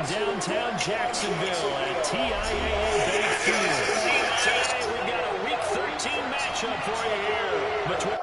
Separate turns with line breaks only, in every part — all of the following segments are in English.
downtown Jacksonville at TIAA Bank Field. Today we've got a Week 13 matchup for you here between...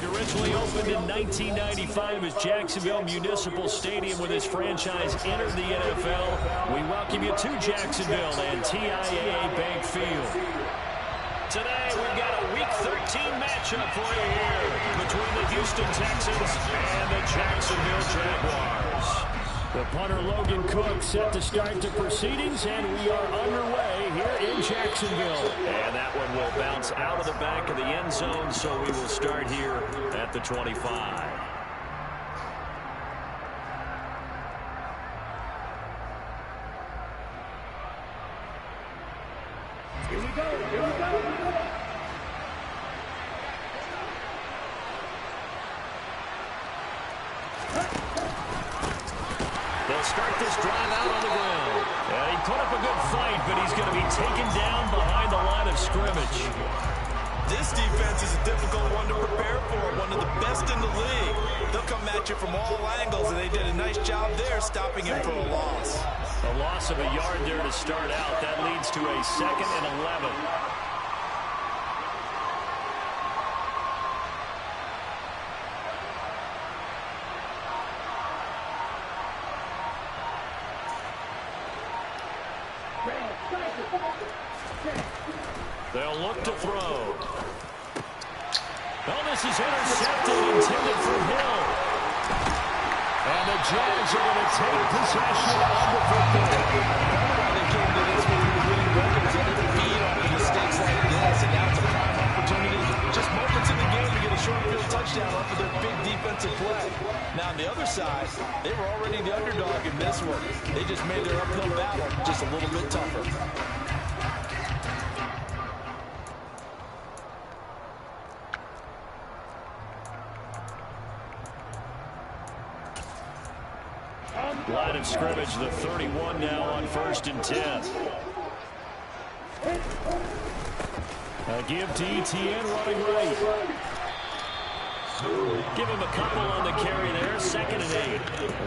Originally opened in 1995 as Jacksonville Municipal Stadium when this franchise entered the NFL. We welcome you to Jacksonville and TIAA Bank Field. Today we've got a Week 13 matchup for you here between the Houston Texans and the Jacksonville Jaguars. The punter Logan Cook set to start the proceedings, and we are underway here in Jacksonville. And that one will bounce out of the back of the end zone, so we will start here at the 25. Here we go, here we go. They'll start this drive out on the ground. He put up a good fight, but he's going to be taken down behind the line of scrimmage.
This defense is a difficult one to prepare for, one of the best in the league. They'll come at you from all angles, and they did a nice job there stopping him for a loss.
A loss of a yard there to start out. That leads to a 2nd and 11. They'll look to throw. Oh, this is intercepted, intended for Hill. And the Jags are going to take possession of the football.
They came to this one with winning records and didn't feed off of mistakes like this. And now it's a prime opportunity, just moments in the game, to get a short field touchdown off of their big defensive play. Now on the other side, they were already the underdog in this one. They just made their uphill battle just a little bit tougher.
Line of scrimmage, the 31 now on 1st and 10. A give to ETN running right. Give him a couple on the carry there, 2nd and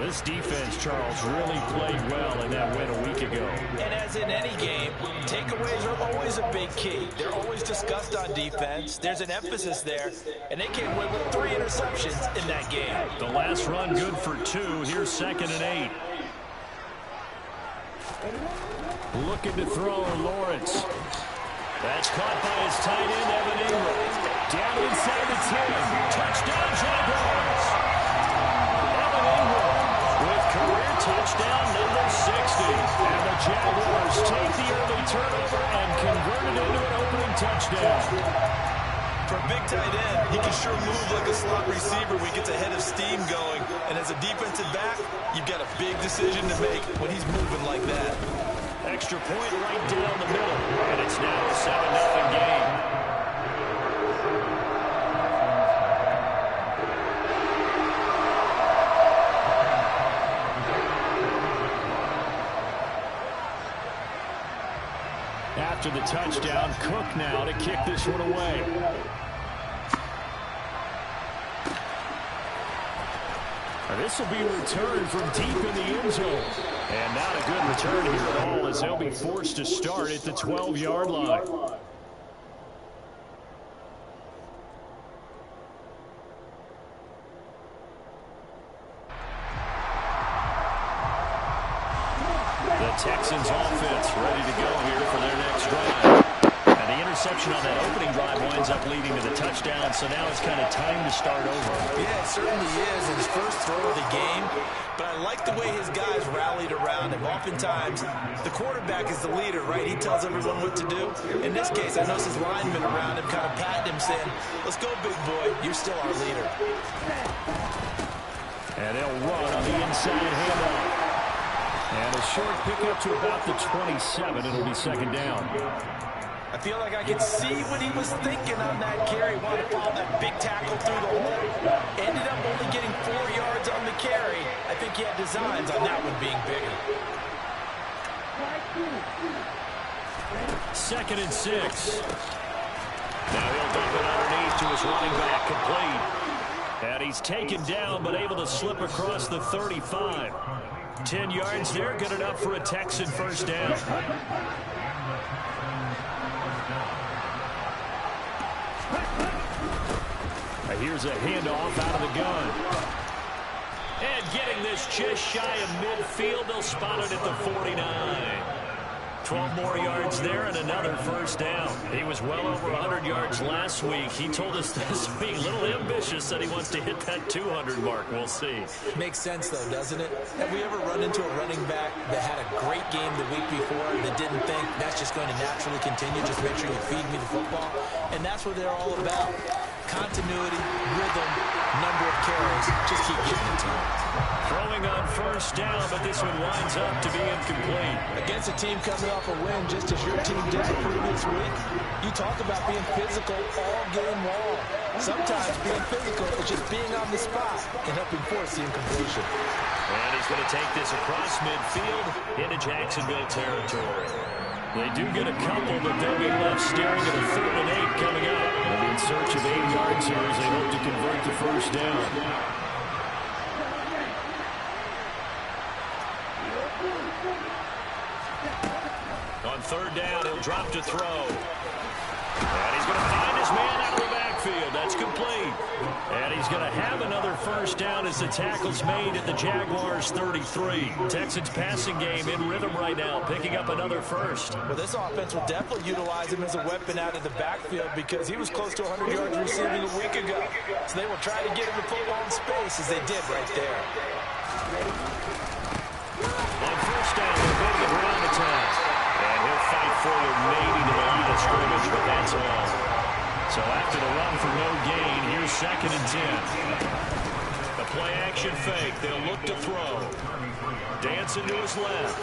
8. This defense, Charles, really played well in that win a week ago.
And as in any game, takeaways are always a big key. They're always discussed on defense. There's an emphasis there, and they came away with 3 interceptions in that game.
The last run good for 2. Here's 2nd and 8. Looking to throw Lawrence. That's caught by his tight end, Evan Ingram. Down inside the 10. Touchdown, Jaguars. Evan Ingram with career touchdown number 60. And the Jaguars take the early turnover and convert it into an opening touchdown.
For a big tight end, he can sure move like a slot receiver when he gets a head of steam going. And as a defensive back, you've got a big decision to make when he's moving like that.
Extra point right down the middle. And it's now a 7-0 game. after the touchdown. Cook now to kick this one away. This will be returned from deep in the end zone. And not a good return here at all, as they'll be forced to start at the 12-yard line. The Texans offense ready to go here for their next drive. And the interception on that opening drive winds up leading to the touchdown, so now it's kind of time to start over.
Yeah, it certainly is, in his first throw of the game. But I like the way his guys rallied around him. Oftentimes, the quarterback is the leader, right? He tells everyone what to do. In this case, I noticed his linemen around him kind of patting him, saying, let's go, big boy. You're still our leader.
And they'll run on the inside handoff. And a short pickup to about the 27. It'll be second down.
I feel like I can see what he was thinking on that carry. Wanted to follow that big tackle through the hole. Ended up only getting 4 yards on the carry. I think he had designs on that one being bigger.
2nd and 6. Now he'll dump it underneath to his running back, complete. And he's taken down, but able to slip across the 35. 10 yards there, good enough for a Texan first down. Here's a handoff out of the gun. And getting this just shy of midfield, they'll spot it at the 49. 12 more yards there and another first down. He was well over 100 yards last week. He told us this week, a little ambitious, that he wants to hit that 200 mark. We'll see.
Makes sense, though, doesn't it? Have we ever run into a running back that had a great game the week before that didn't think that's just going to naturally continue? Just make sure you feed me the football. And that's what they're all about. Continuity, rhythm, number of carries. Just keep giving it to him.
Throwing on first down, but this one winds up to be incomplete.
Against a team coming off a win, just as your team did the previous week, you talk about being physical all game long. Sometimes being physical is just being on the spot and helping force the incompletion.
And he's going to take this across midfield into Jacksonville territory. They do get a couple, but they'll be left staring at a 3rd and 8 coming up. They'll be in search of 8 yards here as they hope to convert the first down. On 3rd down, he'll drop to throw. And he's going to find his man out of the backfield. That's complete. And he's going to have another first down as the tackle's made at the Jaguars' 33. Texans passing game in rhythm right now, picking up another first.
Well, this offense will definitely utilize him as a weapon out of the backfield because he was close to 100 yards receiving a week ago. So they will try to get him to football in space as they did right there.
On first down, they're going to get around attack. And he'll fight forward maybe to the line of scrimmage, but that's all. So after the run for no gain, here's 2nd and 10. The play action fake. They'll look to throw. Dancing to his left.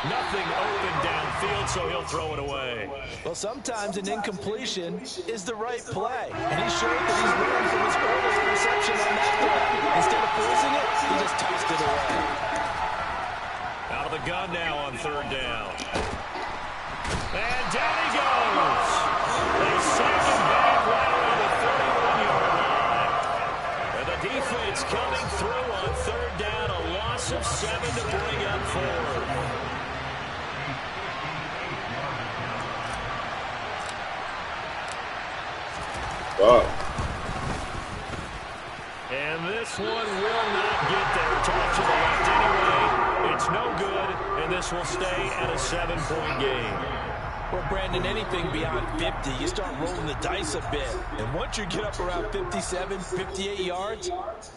Nothing open downfield, so he'll throw it away.
Well, sometimes an incompletion is the right play. And he showed that he's learned from his earlier interception on that play. Instead of forcing it, he just tossed it away.
Out of the gun now on 3rd down. And down he goes. They sack him back right around the 41-yard line. And the defense coming through on 3rd down. A loss of 7 to bring up 4.
Wow.
And this one will not get there. Toss to the left anyway. It's no good, and this will stay at a 7-point game.
Well, Brandon, anything beyond 50, you start rolling the dice a bit. And once you get up around 57, 58 yards,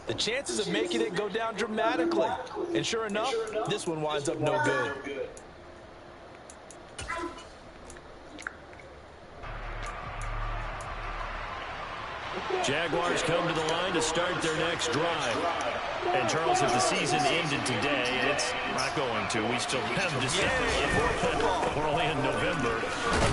the chances of making it go down dramatically. And sure enough, this one winds up no good.
Jaguars come to the line to start their next drive. And, Charles, if the season ended today, it's not going to. We still have December. We're only in November.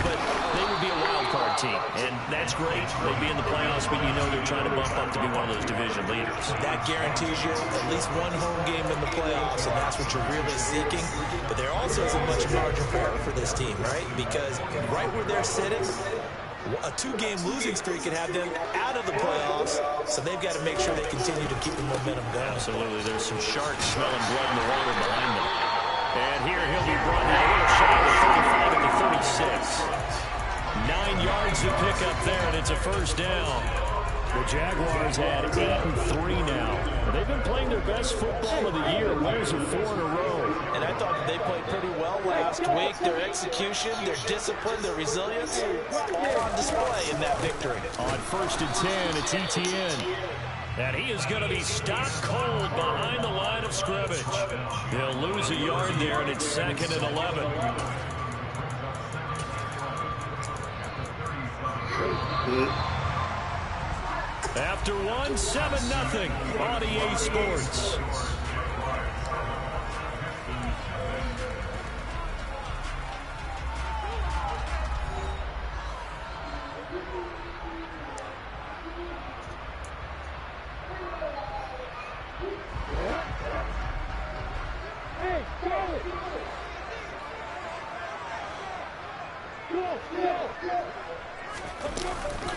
But they would be a wild card team. And that's great. They'd be in the playoffs, but you know they're trying to bump up to be one of those division leaders.
That guarantees you at least one home game in the playoffs, and that's what you're really seeking. But there also isn't much margin for error for this team, right? Because right where they're sitting, a 2-game losing streak could have them out of the playoffs, so they've got to make sure they continue to keep the momentum going.
Absolutely. There's some sharks smelling blood in the water behind them. And here he'll be brought down a little shy of the 35 at the 36. 9 yards to pick up there, and it's a first down. The Jaguars had 8-3 now. They've been playing their best football of the year. Winners of 4 in a row.
And I thought that they played pretty well last week. Their execution, their discipline, their resilience, all on display in that victory.
On 1st and 10, it's ETN. And he is going to be stopped cold behind the line of scrimmage. They'll lose a yard there, and it's 2nd and 11. After 1, 7-0 on EA Sports.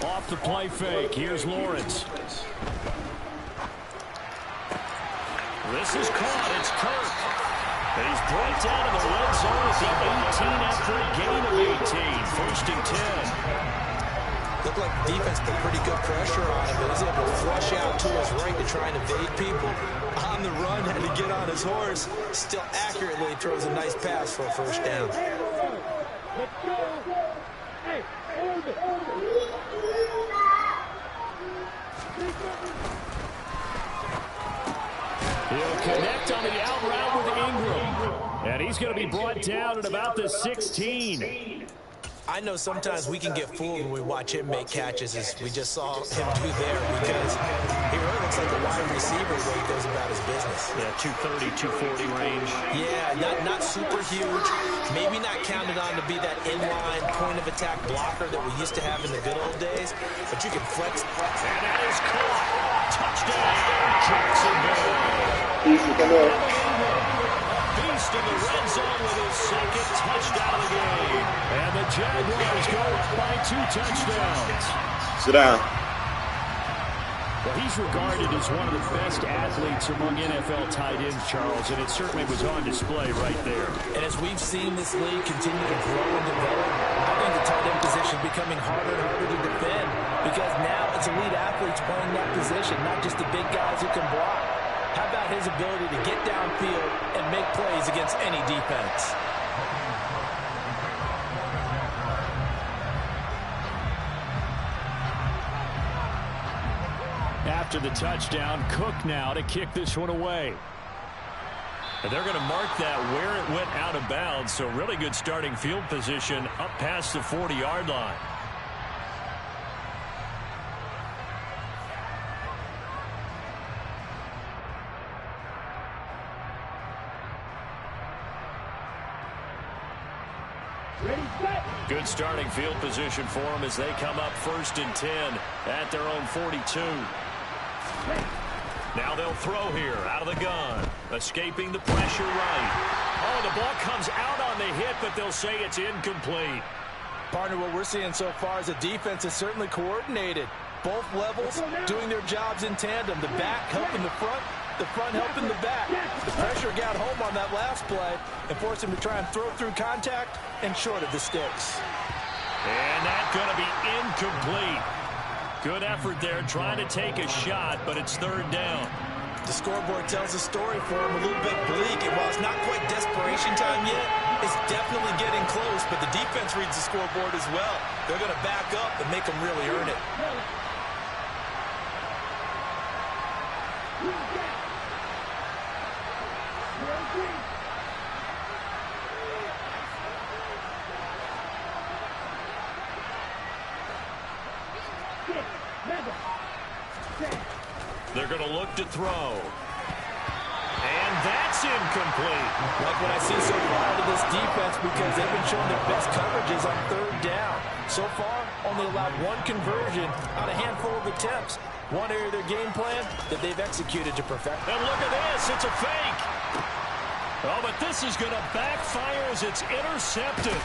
Off the play fake. Here's Lawrence. This is caught. It's Kirk. And he's brought down in the red zone at the 18 after a gain of 18. 1st and 10.
Looked like the defense put pretty good pressure on him, but he's able to flush out to his right to try and evade people. On the run, had to get on his horse. Still accurately throws a nice pass for a first down.
He'll connect on the out route with Ingram. And he's going to be brought down at about the 16.
I know sometimes we can get fooled when we watch him make catches, as we just saw him do there, because he really looks like a wide receiver the way he goes about his business.
Yeah, 230, 240 range.
Yeah, not super huge. Maybe not counted on to be that inline point-of-attack blocker that we used to have in the good old days, but you can flex.
And that is caught. Touchdown, Jacksonville. Beast in the red zone with his 2nd touchdown of the game. And the Jaguars go up by 2 touchdowns.
Sit down.
Well, he's regarded as one of the best athletes among NFL tight ends, Charles, and it certainly was on display right there.
And as we've seen this league continue to grow and develop, I think the tight end position is becoming harder and harder to defend, because now it's elite athletes playing that position, not just the big guys who can block. How about his ability to get downfield and make plays against any defense?
After the touchdown, Cook now to kick this one away. And they're going to mark that where it went out of bounds, so really good starting field position up past the 40-yard line. Good starting field position for them as they come up 1st and 10 at their own 42. Now they'll throw here out of the gun. Escaping the pressure right. Oh, the ball comes out on the hit, but they'll say it's incomplete.
Partner, what we're seeing so far is a defense is certainly coordinated. Both levels doing their jobs in tandem. The back helping the front helping the back. The pressure got home on that last play and forced him to try and throw through contact and short of the sticks.
And that's going to be incomplete. Good effort there trying to take a shot, but it's 3rd down.
The scoreboard tells a story for him, a little bit bleak, and while it's not quite desperation time yet, it's definitely getting close, but the defense reads the scoreboard as well. They're going to back up and make them really earn it.
They're going to look to throw. And that's incomplete.
Like what I see so far out of this defense, because they've been showing their best coverages on third down. So far, only allowed one conversion on a handful of attempts. One area of their game plan that they've executed to perfection.
And look at this. It's a fake. Oh, but this is going to backfire as it's intercepted.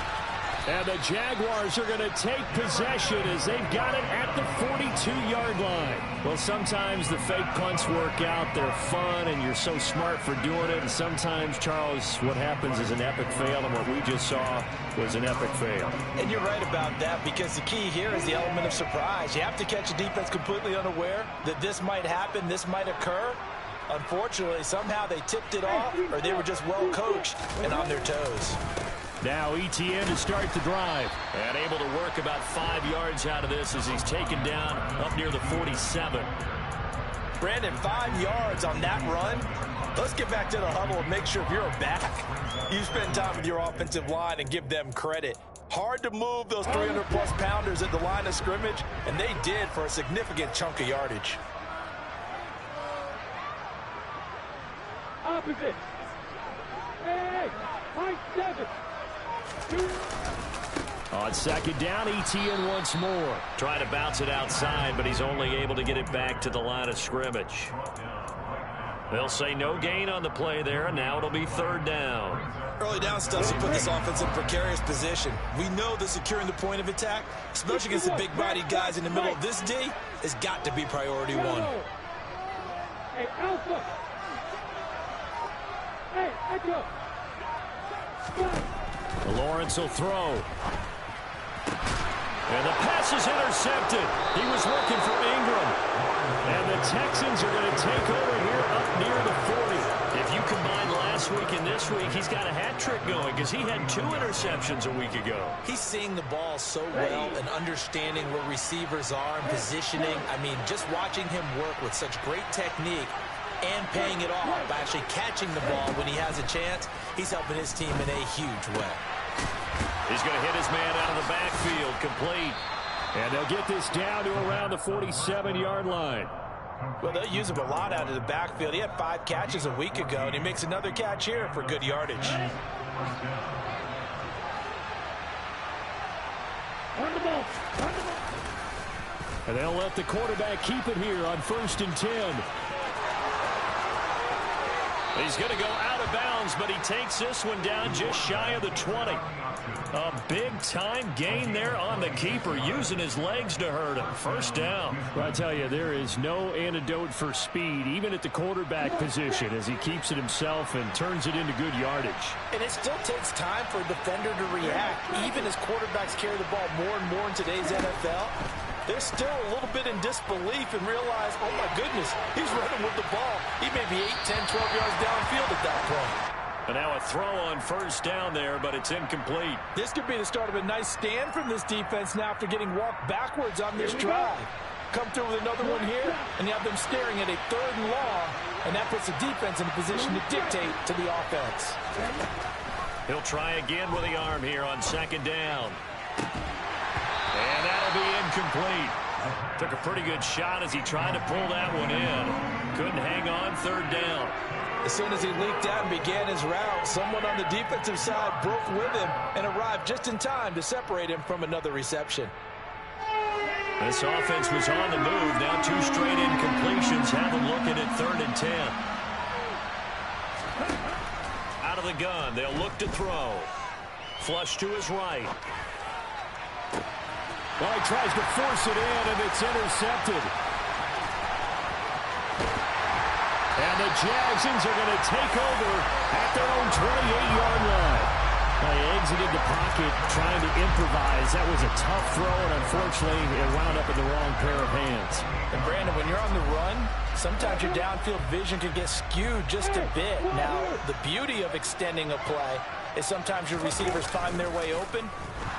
And the Jaguars are going to take possession as they've got it at the 42-yard line. Well, sometimes the fake punts work out. They're fun, and you're so smart for doing it. And sometimes, Charles, what happens is an epic fail, and what we just saw was an epic fail.
And you're right about that, because the key here is the element of surprise. You have to catch a defense completely unaware that this might happen, this might occur. Unfortunately, somehow they tipped it off, or they were just well coached and on their toes.
Now Etienne to start the drive. And able to work about 5 yards out of this as he's taken down up near the 47.
Brandon, 5 yards on that run. Let's get back to the huddle and make sure if you're a back, you spend time with your offensive line and give them credit. Hard to move those 300-plus pounders at the line of scrimmage, and they did for a significant chunk of yardage.
Opposite. Hey, 7.
On second down, Etienne once more. Trying to bounce it outside, but he's only able to get it back to the line of scrimmage. They'll say no gain on the play there, and now it'll be third down.
Early down stuff to put this offense in a precarious position. We know that securing the point of attack, especially against the big-bodied guys in the middle of this D, has got to be priority one.
Hey, Alpha. Hey, Echo.
Lawrence will throw. And the pass is intercepted. He was looking for Ingram. And the Texans are going to take over here up near the 40. If you combine last week and this week, he's got a hat trick going because he had 2 interceptions a week ago.
He's seeing the ball so well and understanding where receivers are and positioning. I mean, just watching him work with such great technique and paying it off by actually catching the ball when he has a chance, he's helping his team in a huge way.
He's going to hit his man out of the backfield, complete. And they'll get this down to around the 47-yard line.
Well, they'll use him a lot out of the backfield. He had 5 catches a week ago, and he makes another catch here for good yardage.
And they'll let the quarterback keep it here on 1st and 10. He's going to go out of bounds, but he takes this one down just shy of the 20. A big-time gain there on the keeper, using his legs to hurt him. First down. Well, I tell you, there is no antidote for speed, even at the quarterback position, as he keeps it himself and turns it into good yardage.
And it still takes time for a defender to react, even as quarterbacks carry the ball more and more in today's NFL. They're still a little bit in disbelief and realize, oh, my goodness, he's running with the ball. He may be 8, 10, 12 yards downfield at that point.
And now a throw on first down there, but it's incomplete.
This could be the start of a nice stand from this defense now after getting walked backwards on this drive. Come through with another one here, and you have them staring at a 3rd and long, and that puts the defense in a position to dictate to the offense.
He'll try again with the arm here on 2nd down. And that'll be incomplete. Took a pretty good shot as he tried to pull that one in. Couldn't hang on 3rd down.
As soon as he leaked out and began his route, someone on the defensive side broke with him and arrived just in time to separate him from another reception.
This offense was on the move. Now 2 straight incompletions have them looking at 3rd and 10. Out of the gun, they'll look to throw. Flush to his right. Well, he tries to force it in, and it's intercepted. And the Jagsons are going to take over at their own 28-yard line. They exited the pocket trying to improvise. That was a tough throw, and unfortunately, it wound up in the wrong pair of hands.
And, Brandon, when you're on the run, sometimes your downfield vision can get skewed just a bit. Now, the beauty of extending a play is sometimes your receivers find their way open,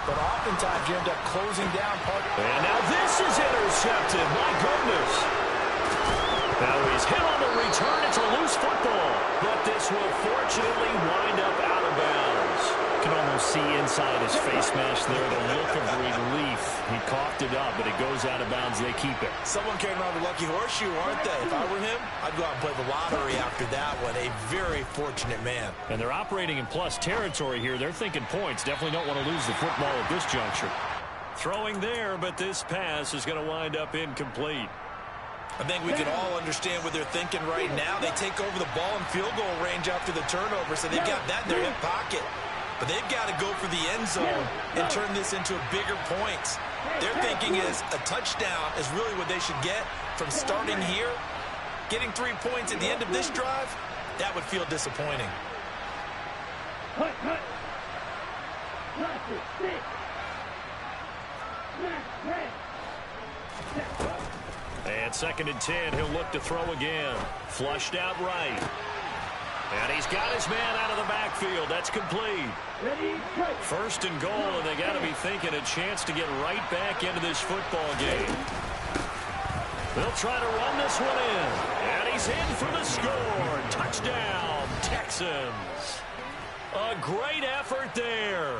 but oftentimes you end up closing down part.
And now this is intercepted. My goodness. Now he's hit on the return. It's a loose football, but this will fortunately wind up out of bounds. You can almost see inside his face mask there, the look of relief. He coughed it up, but it goes out of bounds. They keep it.
Someone carrying around a lucky horseshoe, aren't they? If I were him, I'd go out and play the lottery after that one. A very fortunate man.
And they're operating in plus territory here. They're thinking points. Definitely don't want to lose the football at this juncture. Throwing there, but this pass is going to wind up incomplete.
I think we can all understand what they're thinking right now. They take over the ball in field goal range after the turnover, so they've got that in their hip pocket. But they've got to go for the end zone and turn this into bigger points. Their thinking is a touchdown is really what they should get from starting here. Getting 3 points at the end of this drive, that would feel disappointing.
And 2nd and 10, he'll look to throw again. Flushed out right. And he's got his man out of the backfield. That's complete. 1st and goal, and they got to be thinking a chance to get right back into this football game. They'll try to run this one in. And he's in for the score. Touchdown, Texans. A great effort there.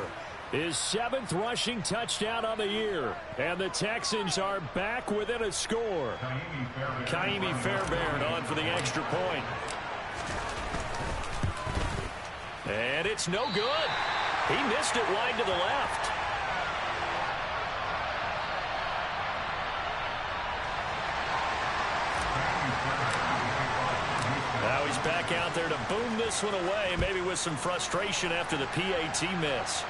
His 7th rushing touchdown on the year. And the Texans are back within a score. Kaimi Fairbairn on for the extra point. And it's no good. He missed it wide to the left. Now he's back out there to boom this one away, maybe with some frustration after the PAT miss.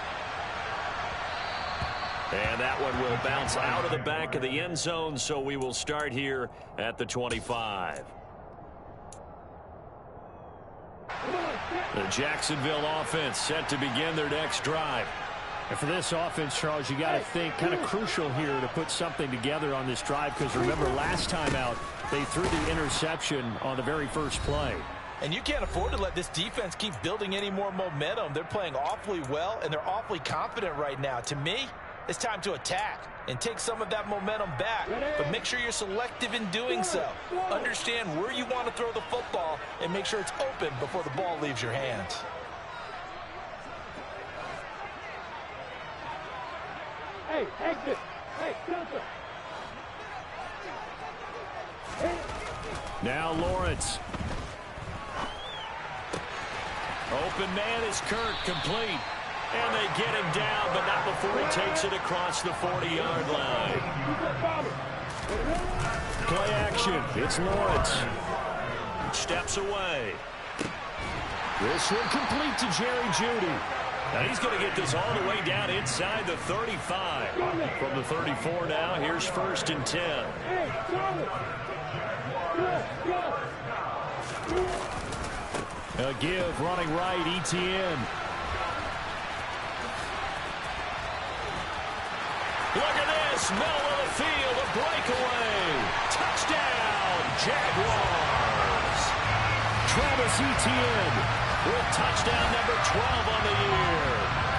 And that one will bounce out of the back of the end zone, so we will start here at the 25. The Jacksonville offense set to begin their next drive.
And for this offense, Charles, you got to think kind of crucial here to put something together on this drive, because remember last time out they threw the interception on the very first play.
And you can't afford to let this defense keep building any more momentum. They're playing awfully well, and they're awfully confident right now. To me, it's time to attack and take some of that momentum back. But make sure you're selective in doing so. Understand where you want to throw the football and make sure it's open before the ball leaves your hands.
Hey, exit. Hey, Delta.
Now Lawrence. Open man is Kirk, complete. And they get him down, but not before he takes it across the 40-yard line. Play action. It's Lawrence. Steps away. This one complete to Jerry Jeudy. Now he's going to get this all the way down inside the 35. From the 34 now, here's 1st and 10. A give running right, ETN. Look at this, middle of the field, a breakaway. Touchdown, Jaguars. Travis Etienne with touchdown number 12 on the year.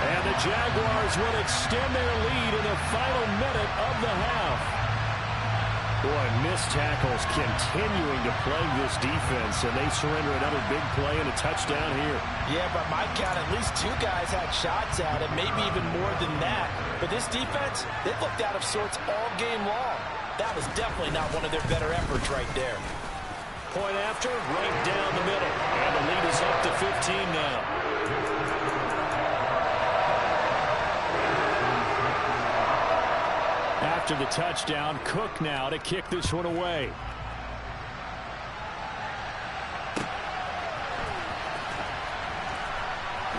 And the Jaguars will extend their lead in the final minute of the half. Boy, missed tackles continuing to plague this defense, and they surrender another big play and a touchdown here.
Yeah, by my count, at least 2 guys had shots at it, maybe even more than that. But this defense, they've looked out of sorts all game long. That was definitely not one of their better efforts right there.
Point after, right down the middle. And the lead is up to 15 now. After the touchdown, Cook now to kick this one away.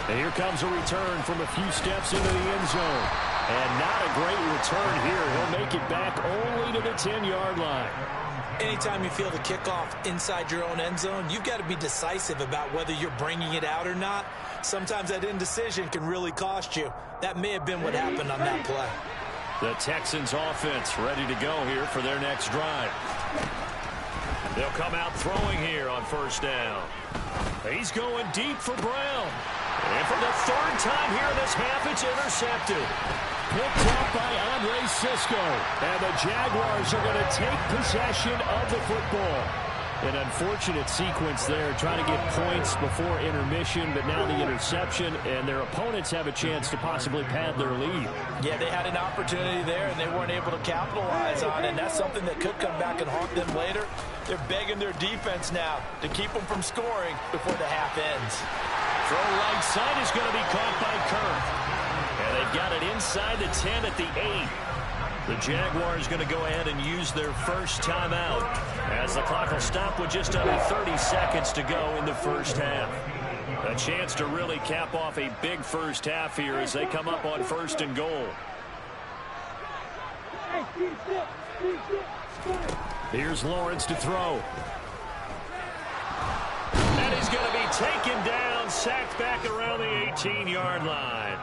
And here comes a return from a few steps into the end zone. And not a great return here. He'll make it back only to the 10-yard line.
Anytime you feel the kickoff inside your own end zone, you've got to be decisive about whether you're bringing it out or not. Sometimes that indecision can really cost you. That may have been what happened on that play.
The Texans offense ready to go here for their next drive. They'll come out throwing here on 1st down. He's going deep for Brown. And for the 3rd time here in this half, it's intercepted. Picked up by Andre Sisco. And the Jaguars are going to take possession of the football.
An unfortunate sequence there, trying to get points before intermission, but now the interception, and their opponents have a chance to possibly pad their lead.
Yeah, they had an opportunity there, and they weren't able to capitalize on it, and that's something that could come back and haunt them later. They're begging their defense now to keep them from scoring before the half ends.
Throw right side is going to be caught by Kirk. And they've got it inside the 10 at the 8. The Jaguars going to go ahead and use their first timeout as the clock will stop with just under 30 seconds to go in the first half. A chance to really cap off a big first half here as they come up on 1st and goal. Here's Lawrence to throw. And he's going to be taken down, sacked back around the 18-yard line.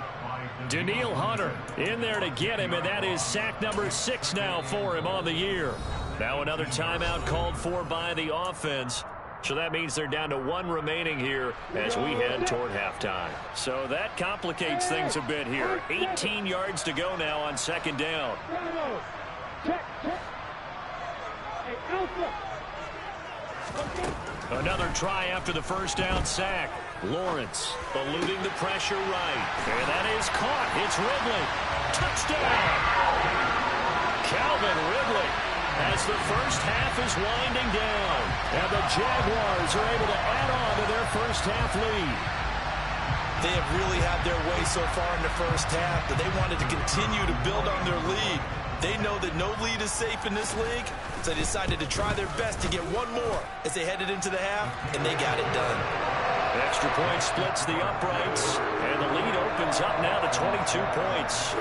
Daniil Hunter in there to get him, and that is sack number 6 now for him on the year. Now another timeout called for by the offense. So that means they're down to 1 remaining here as we head toward halftime. So that complicates things a bit here. 18 yards to go now on 2nd down. Another try after the first down sack. Lawrence eluding the pressure right. And that is caught. It's Ridley. Touchdown! Calvin Ridley as the first half is winding down. And the Jaguars are able to add on to their first half lead.
They have really had their way so far in the first half, but they wanted to continue to build on their lead. They know that no lead is safe in this league, so they decided to try their best to get one more as they headed into the half, and they got it done.
Extra point splits the uprights, and the lead opens up now to 22 points.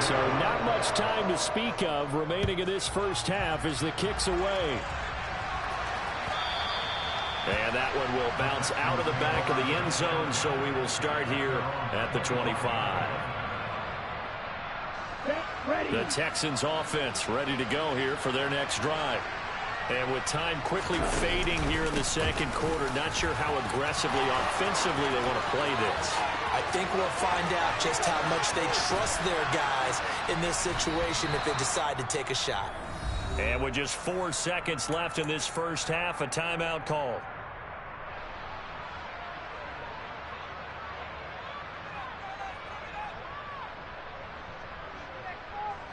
So not much time to speak of remaining in this first half as the kick's away.
And that one will bounce out of the back of the end zone, so we will start here at the 25. The Texans offense ready to go here for their next drive. And with time quickly fading here in the second quarter, not sure how aggressively, offensively they want to play this.
I think we'll find out just how much they trust their guys in this situation if they decide to take a shot.
And with just 4 seconds left in this first half, a timeout call.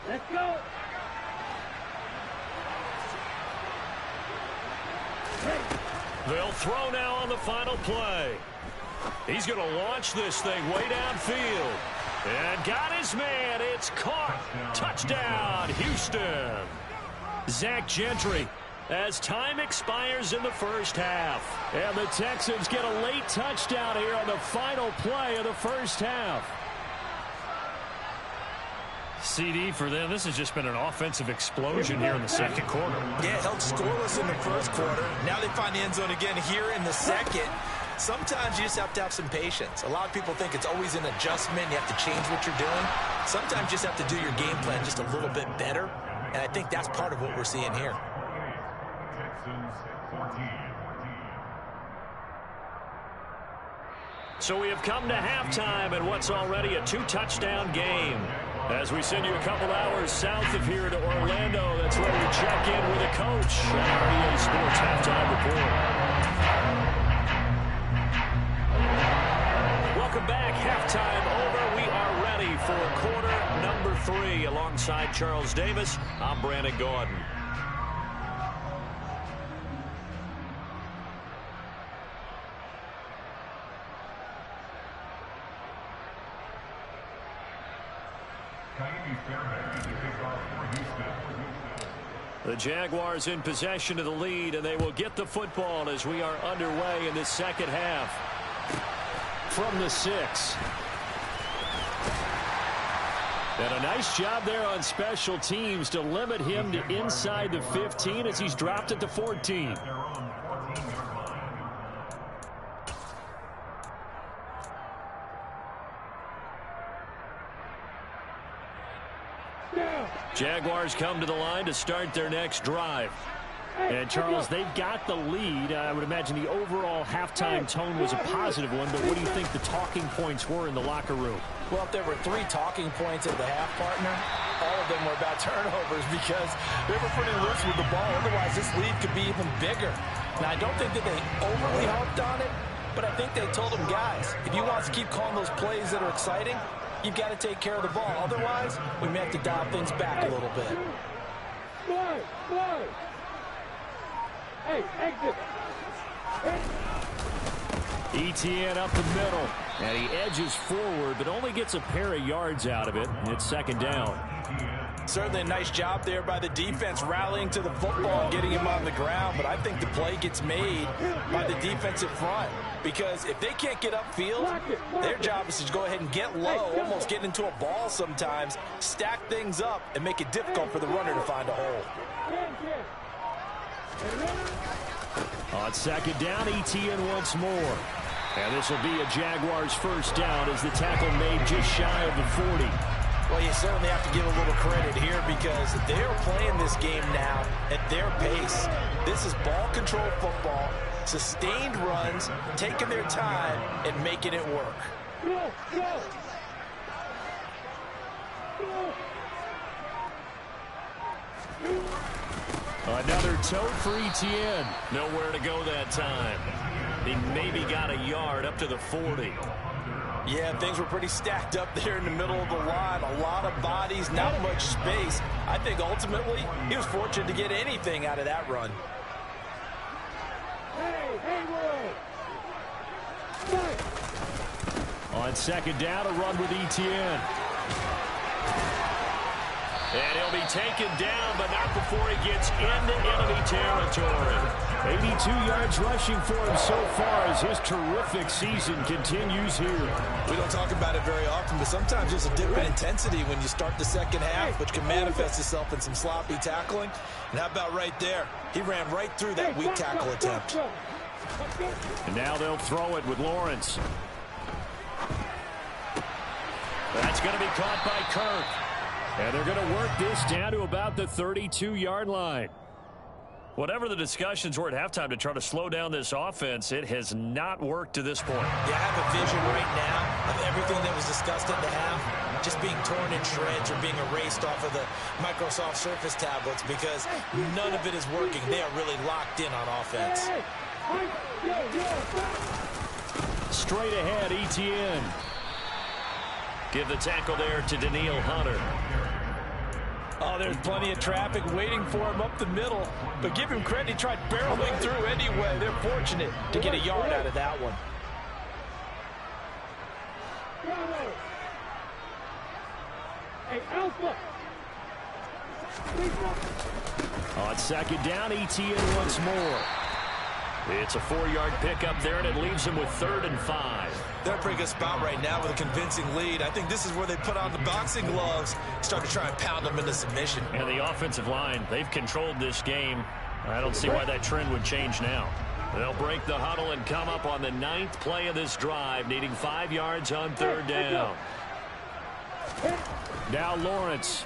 Let's go.
They'll throw now on the final play. He's going to launch this thing way downfield. And got his man. It's caught. Touchdown, Houston. Zach Gentry as time expires in the first half. And the Texans get a late touchdown here on the final play of the first half. CD for them. This has just been an offensive explosion here in the second quarter.
Yeah, held scoreless in the first quarter. Now they find the end zone again here in the second. Sometimes you just have to have some patience. A lot of people think it's always an adjustment. You have to change what you're doing. Sometimes you just have to do your game plan just a little bit better. And I think that's part of what we're seeing here.
So we have come to halftime in what's already a 2-touchdown game. As we send you a couple hours south of here to Orlando, that's where we check in with a coach on our EA Sports Halftime Report. Welcome back. Halftime over. We are ready for quarter number 3. Alongside Charles Davis, I'm Brandon Gordon. The Jaguars in possession of the lead, and they will get the football as we are underway in this second half. From the 6. And a nice job there on special teams to limit him to inside the 15 as he's dropped at the 14. Jaguars come to the line to start their next drive. And, Charles, they've got the lead. I would imagine the overall halftime tone was a positive one, but what do you think the talking points were in the locker room?
Well, if there were 3 talking points at the half, partner, all of them were about turnovers because they were pretty loose with the ball. Otherwise, this lead could be even bigger. Now, I don't think that they overly harped on it, but I think they told them, guys, if you want us to keep calling those plays that are exciting, you've got to take care of the ball. Otherwise, we may have to dial things back a little bit.
Slide. Hey, exit.
ETN up the middle, and he edges forward, but only gets a pair of yards out of it, and it's second down.
Certainly a nice job there by the defense rallying to the football and getting him on the ground, but I think the play gets made by the defensive front because if they can't get upfield, their job is to go ahead and get low, almost get into a ball sometimes, stack things up, and make it difficult for the runner to find a hole.
On second down, ETN once more. And this will be a Jaguars first down as the tackle made just shy of the 40.
Well, you certainly have to give a little credit here because they're playing this game now at their pace. This is ball control football, sustained runs, taking their time, and making it work.
Another tote for ETN.
Nowhere to go that time. He maybe got a yard up to the 40.
Yeah, things were pretty stacked up there in the middle of the line. A lot of bodies, not much space. I think ultimately he was fortunate to get anything out of that run.
On second down, a run with ETN.
And he'll be taken down, but not before he gets into enemy territory.
82 yards rushing for him so far as his terrific season continues here.
We don't talk about it very often, but sometimes there's a dip in intensity when you start the second half, which can manifest itself in some sloppy tackling. And how about right there? He ran right through that weak tackle attempt.
And now they'll throw it with Lawrence. That's going to be caught by Kirk. And they're going to work this down to about the 32-yard line.
Whatever the discussions were at halftime to try to slow down this offense, it has not worked to this point.
Yeah, I have a vision right now of everything that was discussed at the half just being torn in shreds or being erased off of the Microsoft Surface tablets because none of it is working. They are really locked in on offense.
Straight ahead, ETN.
Give the tackle there to Daniil Hunter.
Oh, there's plenty of traffic waiting for him up the middle. But give him credit, he tried barreling through anyway. They're fortunate to get a yard out of that one.
Hey, Alpha.
On second down, ETN once more.
It's a 4-yard pickup there, and it leaves them with 3rd and 5.
They're in a pretty good spot right now with a convincing lead. I think this is where they put on the boxing gloves, start to try and pound them into submission.
And the offensive line, they've controlled this game. I don't see why that trend would change now. They'll break the huddle and come up on the 9th play of this drive, needing 5 yards on 3rd down.
Now Lawrence.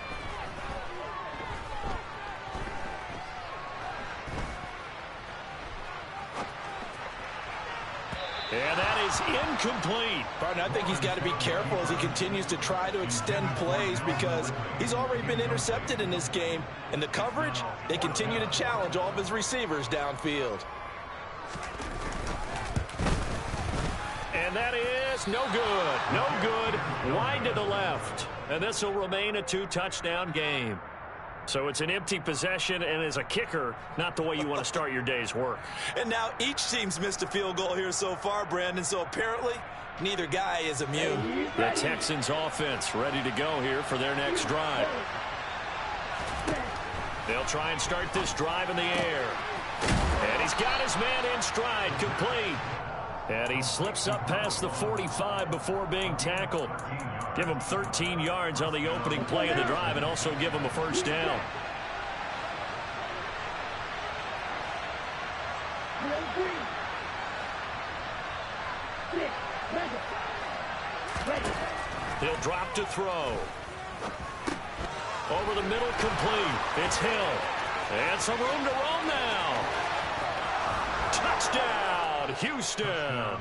And that is incomplete.
Pardon, I think he's got to be careful as he continues to try to extend plays because he's already been intercepted in this game. And the coverage, they continue to challenge all of his receivers downfield.
And that is no good. No good. Wide to the left. And this will remain a 2-touchdown game. So it's an empty possession, and as a kicker, not the way you want to start your day's work.
And now each team's missed a field goal here so far, Brandon, so apparently neither guy is immune.
The Texans offense ready to go here for their next drive. They'll try and start this drive in the air. And he's got his man in stride, complete. And he slips up past the 45 before being tackled. Give him 13 yards on the opening play of the drive and also give him a first down. He'll drop to throw. Over the middle, complete. It's Hill. And some room to roam now. Touchdown, Houston.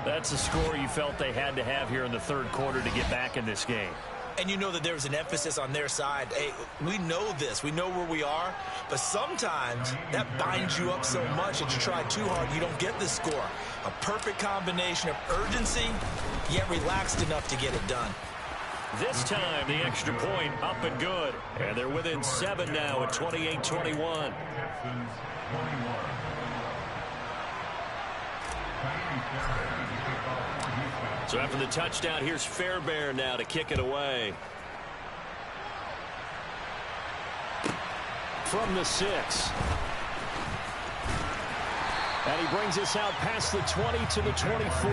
That's a score you felt they had to have here in the third quarter to get back in this game.
And you know that there's an emphasis on their side. Hey, we know this. We know where we are. But sometimes that binds you up so much that you try too hard, you don't get the score. A perfect combination of urgency, yet relaxed enough to get it done.
This time, the extra point up and good. And they're within 7 now at 28-21. So after the touchdown, here's Fairbairn now to kick it away. From the 6. And he brings us out past the 20 to the 24.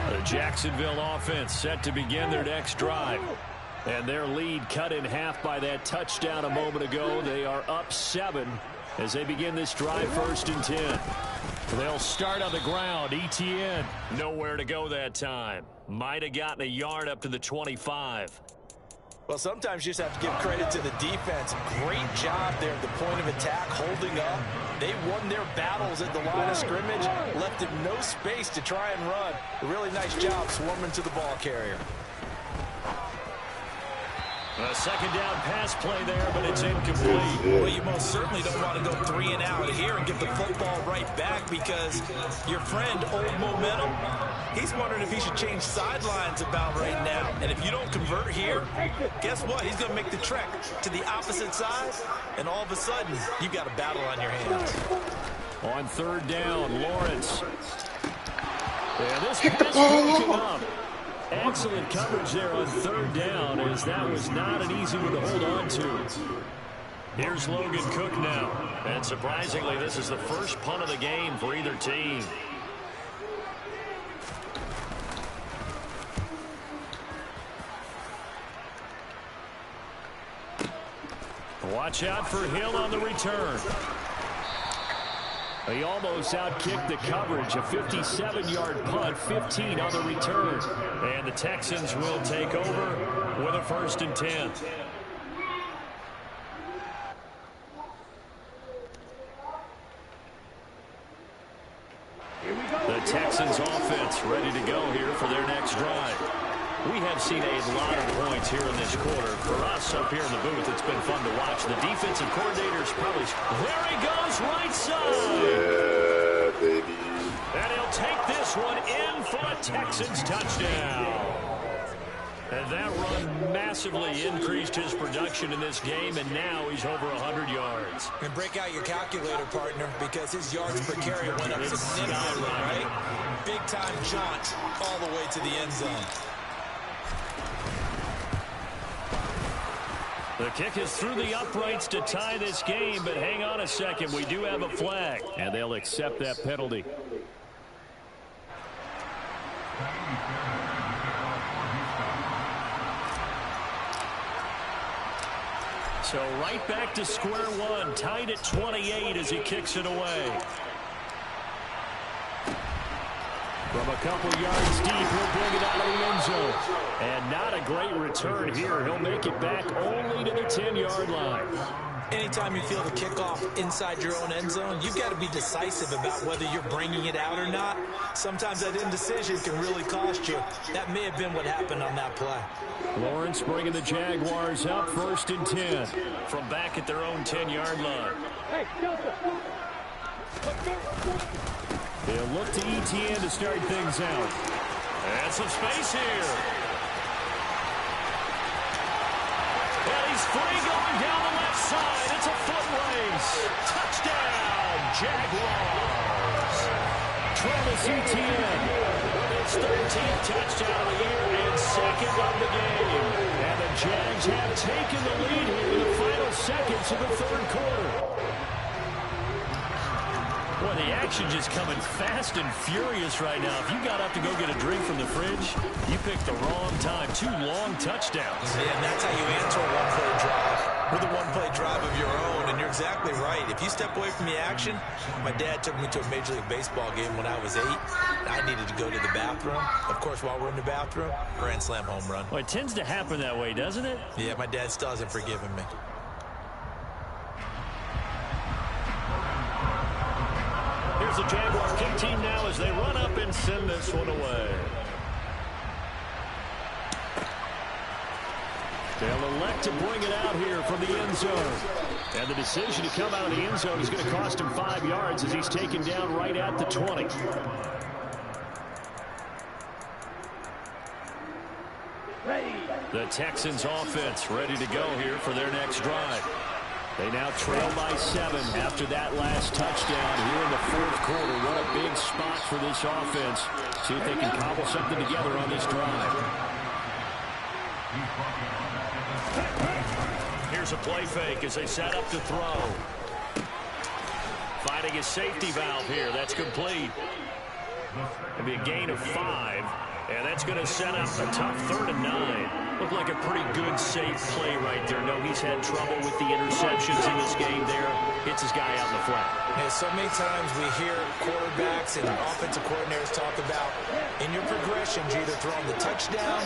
The Jacksonville offense set to begin their next drive. And their lead cut in half by that touchdown a moment ago. They are up 7 as they begin this drive, 1st and 10. They'll start on the ground. ETN nowhere to go that time. Might have gotten a yard up to the 25.
Well, sometimes you just have to give credit to the defense. Great job there at the point of attack, holding up. They won their battles at the line of scrimmage, left them no space to try and run. A really nice job swarming to the ball carrier.
A second down pass play there, but it's incomplete.
Well, you most certainly don't want to go 3 and out here and get the football right back because your friend, Old Momentum, he's wondering if he should change sidelines about right now. And if you don't convert here, guess what? He's going to make the trek to the opposite side, and all of a sudden, you've got a battle on your hands.
On 3rd down, Lawrence. And this pass broken up. Excellent coverage there on 3rd down, as that was not an easy one to hold on to. Here's Logan Cook now. And surprisingly, this is the first punt of the game for either team. Watch out for Hill on the return. He almost outkicked the coverage. A 57-yard punt, 15 on the return. And the Texans will take over with a 1st and 10. The Texans offense ready to go here for their next drive. We have seen a lot of points here in this quarter. For us up here in the booth, it's been fun to watch. The defensive coordinator's probably... There he goes, right side!
Yeah, baby.
And he'll take this one in for a Texans touchdown. And that run massively increased his production in this game, and now he's over 100 yards.
And break out your calculator, partner, because his yards per carry went up significantly, right? Big-time jaunt all the way to the end zone.
The kick is through the uprights to tie this game, but hang on a second. We do have a flag, and they'll accept that penalty. So right back to square one, tied at 28 as he kicks it away. From a couple yards deep, he'll bring it out of the end zone. And not a great return here. He'll make it back only to the 10-yard line.
Anytime you feel the kickoff inside your own end zone, you've got to be decisive about whether you're bringing it out or not. Sometimes that indecision can really cost you. That may have been what happened on that play.
Lawrence bringing the Jaguars up, 1st and 10 from back at their own 10-yard line.
Hey, Delta.
They'll look to ETN to start things out. And some space here. And he's free going down the left side. It's a foot race. Touchdown, Jaguars. Travis Etienne with his 13th touchdown of the year and 2nd of the game. And the Jags have taken the lead here in the final seconds of the 3rd quarter. Boy, the action just coming fast and furious right now. If you got up to go get a drink from the fridge, you picked the wrong time. 2 long touchdowns.
Yeah, and that's how you answer a one-play drive with a one-play drive of your own. And you're exactly right. If you step away from the action, my dad took me to a Major League Baseball game when I was 8. I needed to go to the bathroom. Of course, while we're in the bathroom, grand slam home run.
Well, it tends to happen that way, doesn't it?
Yeah, my dad still hasn't forgiven me.
comes the Jaguar kick team now as they run up and send this one away. They'll elect to bring it out here from the end zone. And the decision to come out of the end zone is going to cost him 5 yards as he's taken down right at the 20. The Texans offense ready to go here for their next drive. They now trail by 7 after that last touchdown here in the fourth quarter. What a big spot for this offense. See if they can cobble something together on this drive. Here's a play fake as they set up to throw. Finding his safety valve here. That's complete. It'll be a gain of 5. And that's going to set up a tough 3rd and 9. Looked like a pretty good, safe play right there. No, he's had trouble with the interceptions in this game there. Hits his guy out in the flat.
Yeah, so many times we hear quarterbacks and offensive coordinators talk about in your progressions, you're either throwing the touchdown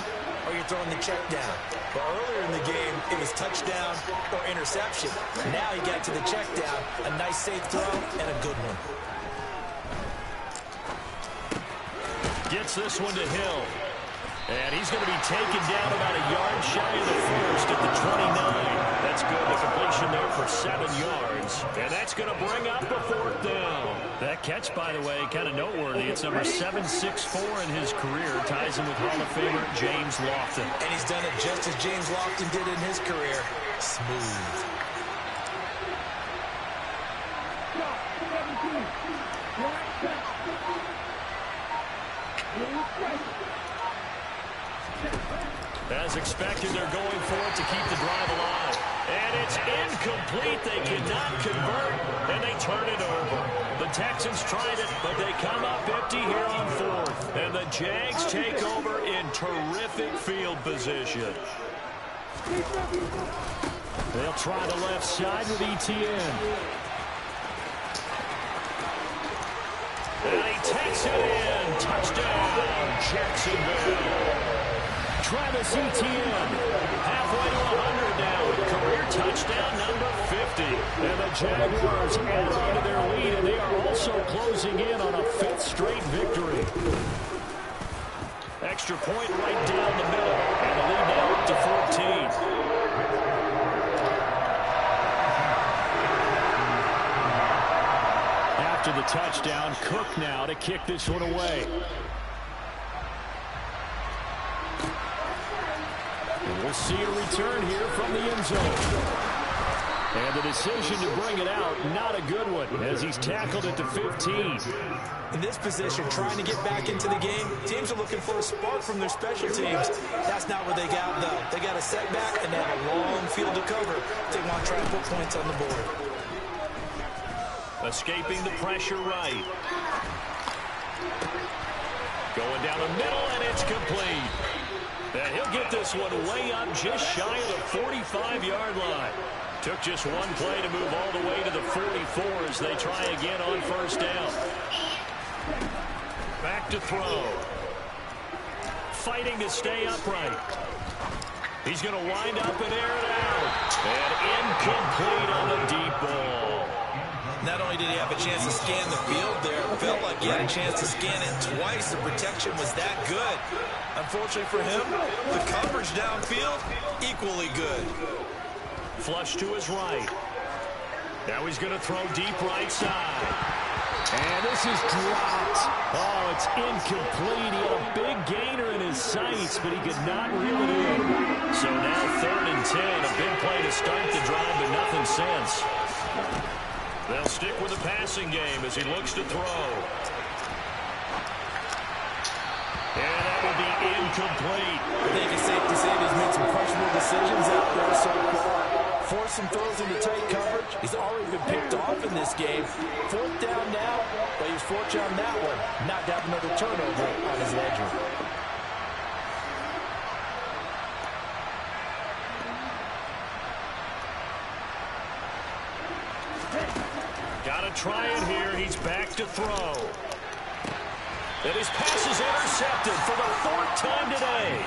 or you're throwing the check down. But earlier in the game, it was touchdown or interception. Now he got to the check down, a nice safe throw, and a good one.
Gets this one to Hill. And he's going to be taken down about a yard shy of the first at the 29. That's good. The completion there for 7 yards. And that's going to bring up a 4th down. That catch, by the way, kind of noteworthy. It's number 764 in his career. Ties him with Hall of Famer James Lofton.
And he's done it just as James Lofton did in his career. Smooth.
As expected, they're going for it to keep the drive alive. And it's incomplete. They cannot convert, and they turn it over. The Texans tried it, but they come up empty here on 4th. And the Jags take over in terrific field position. They'll try the left side with ETN. And he takes it in. Touchdown, Jacksonville. Travis Etienne, halfway to 100 now, with career touchdown number 50. And the Jaguars add on to their lead, and they are also closing in on a 5th straight victory. Extra point right down the middle, and the lead now up to 14. After the touchdown, Cook now to kick this one away. We'll see a return here from the end zone. And the decision to bring it out, not a good one, as he's tackled at the 15.
In this position, trying to get back into the game, teams are looking for a spark from their special teams. That's not where they got, though. They got a setback, and they have a long field to cover. They want to try to put points on the board.
Escaping the pressure right. Going down the middle, and it's complete. And he'll get this one way up just shy of the 45-yard line. Took just one play to move all the way to the 44 as they try again on 1st down. Back to throw. Fighting to stay upright. He's going to wind up and air it out. And incomplete on the deep ball.
Not only did he have a chance to scan the field there, it felt like he had a chance to scan it twice. The protection was that good. Unfortunately for him, the coverage downfield, equally good.
Flush to his right. Now he's going to throw deep right side. And this is dropped. Oh, it's incomplete. He had a big gainer in his sights, but he could not reel it in. So now 3rd and 10. A big play to start the drive, but nothing since. They'll stick with the passing game as he looks to throw. And that will be incomplete.
I think it's safe to say he's made some questionable decisions out there so far. Forced some throws into tight coverage. He's already been picked off in this game. 4th down now, but he's fortunate on that one. Not to have another turnover on his ledger.
Got to try it here. He's back to throw. And his pass is intercepted for the 4th time today.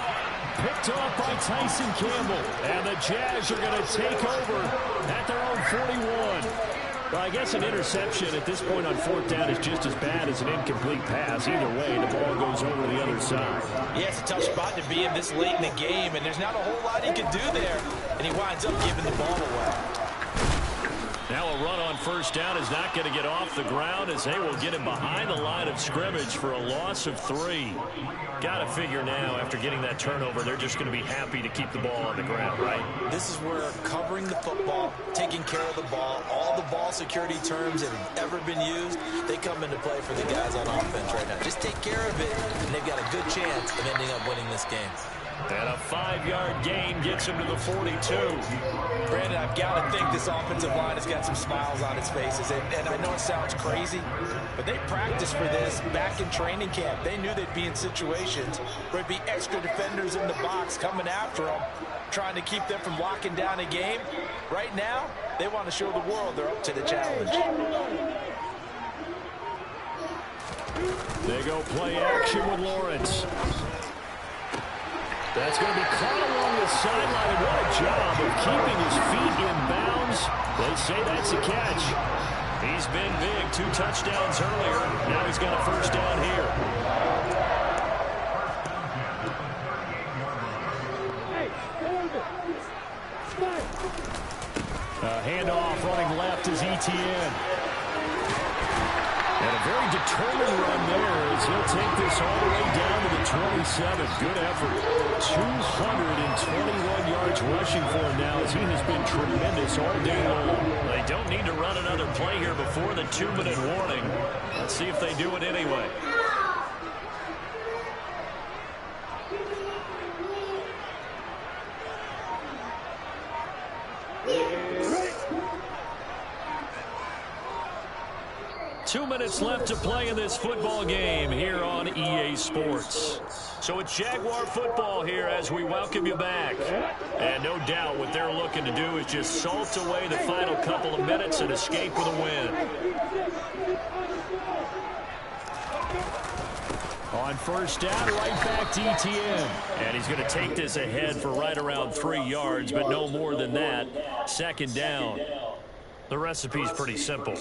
Picked off by Tyson Campbell. And the Jags are going to take over at their own 41.
Well, I guess an interception at this point on fourth down is just as bad as an incomplete pass. Either way, the ball goes over to the other side.
Yeah, it's a tough spot to be in this late in the game, and there's not a whole lot he can do there, and he winds up giving the ball away.
Now a run on first down is not going to get off the ground as they will get him behind the line of scrimmage for a loss of 3. Got to figure now, after getting that turnover, they're just going to be happy to keep the ball on the ground, right?
This is where covering the football, taking care of the ball, all the ball security terms that have ever been used, they come into play for the guys on offense right now. Just take care of it, and they've got a good chance of ending up winning this game.
And a 5-yard gain gets him to the 42.
Brandon, I've got to think this offensive line has got some smiles on its faces. And I know it sounds crazy, but they practiced for this back in training camp. They knew they'd be in situations where there'd be extra defenders in the box coming after them, trying to keep them from locking down a game. Right now, they want to show the world they're up to the challenge.
They go play action with Lawrence. That's going to be caught along the sideline, and what a job of keeping his feet in bounds. They say that's a catch. He's been big, 2 touchdowns earlier. Now he's got a first down here. Handoff running left is Etienne. And a very determined run there as he'll take this all the way down to the 27. Good effort. 221 yards rushing for him now as he has been tremendous all day long. They don't need to run another play here before the 2-minute warning. Let's see if they do it anyway. Two minutes left to play in this football game here on EA Sports. So it's Jaguar football here as we welcome you back. And no doubt what they're looking to do is just salt away the final couple of minutes and escape with a win. On first down, right back to Etienne. And he's going to take this ahead for right around 3 yards, but no more than that. Second down. The recipe's pretty simple.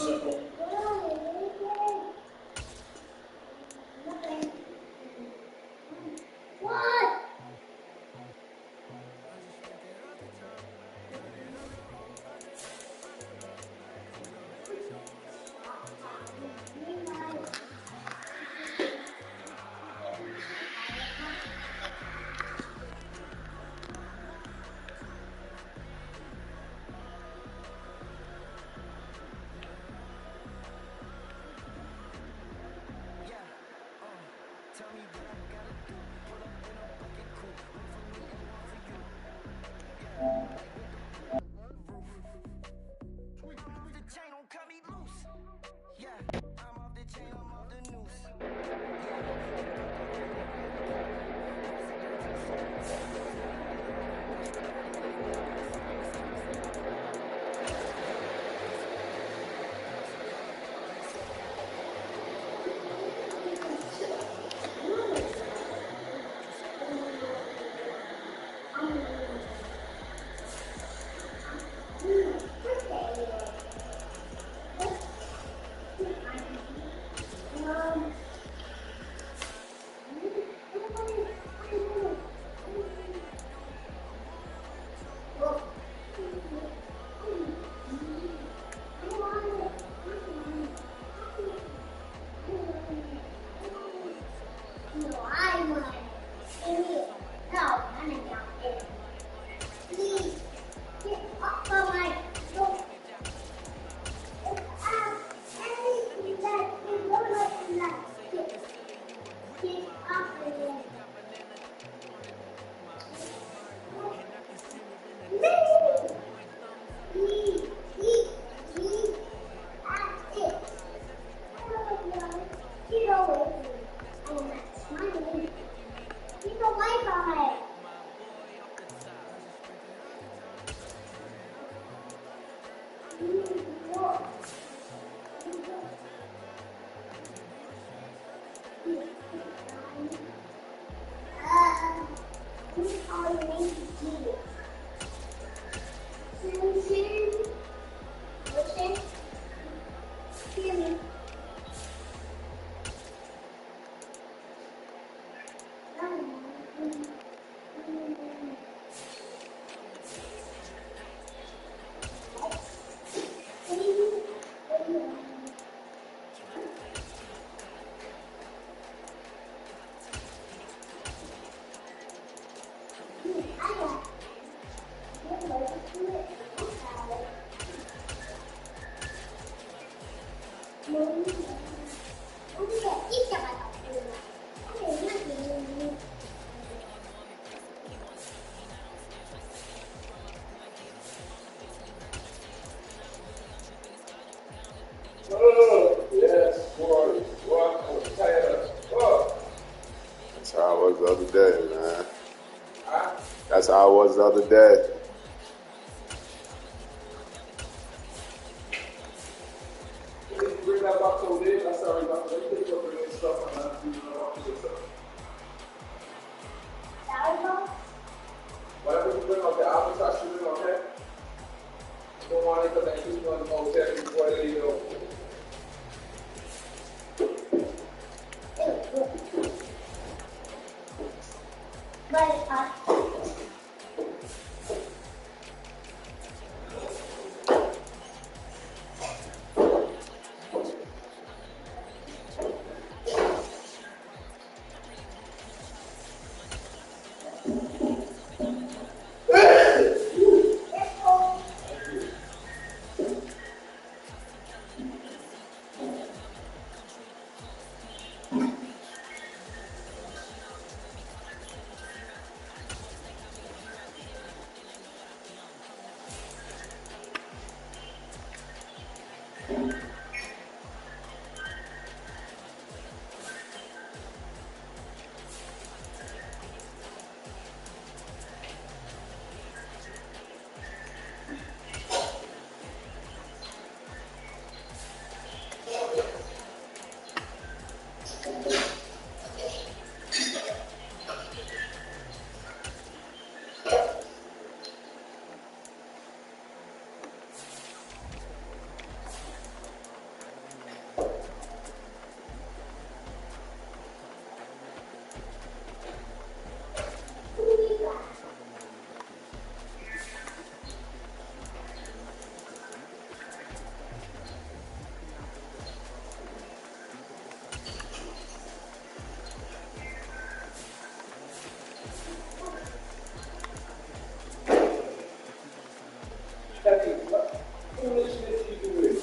That's how I was the other day, man. That's how I was the other day.
Bring that box over there. That's sorry about that. Let's take up the stuff. I'm not doing whatever you bring up there, I'll touch you in, okay? You don't want it because I keep on hotel before I let you know. Daddy, what foolishness you doing?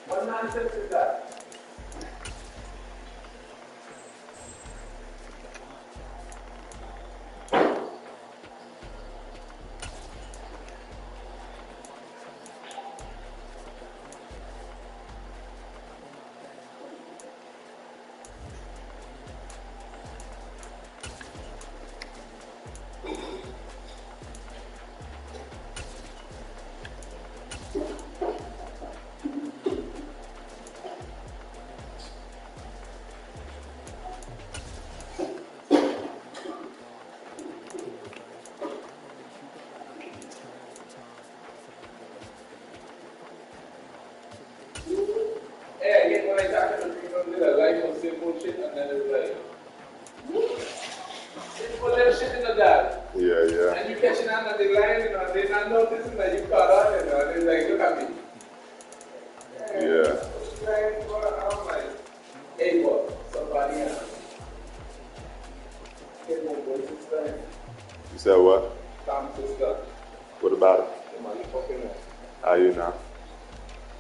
What nonsense is that? Yeah, I get when I talk to people, they're like, some simple shit, and then it's like, simple little shit in the dad.
Yeah.
And you catching on the line, you know, they're not noticing that you caught on, you know, and they're like, look at me.
Yeah.
I'm like, hey, what? Somebody else. Hey, what is this thing?
You said what?
Tom's sister.
What about it?
The motherfucking
How you know?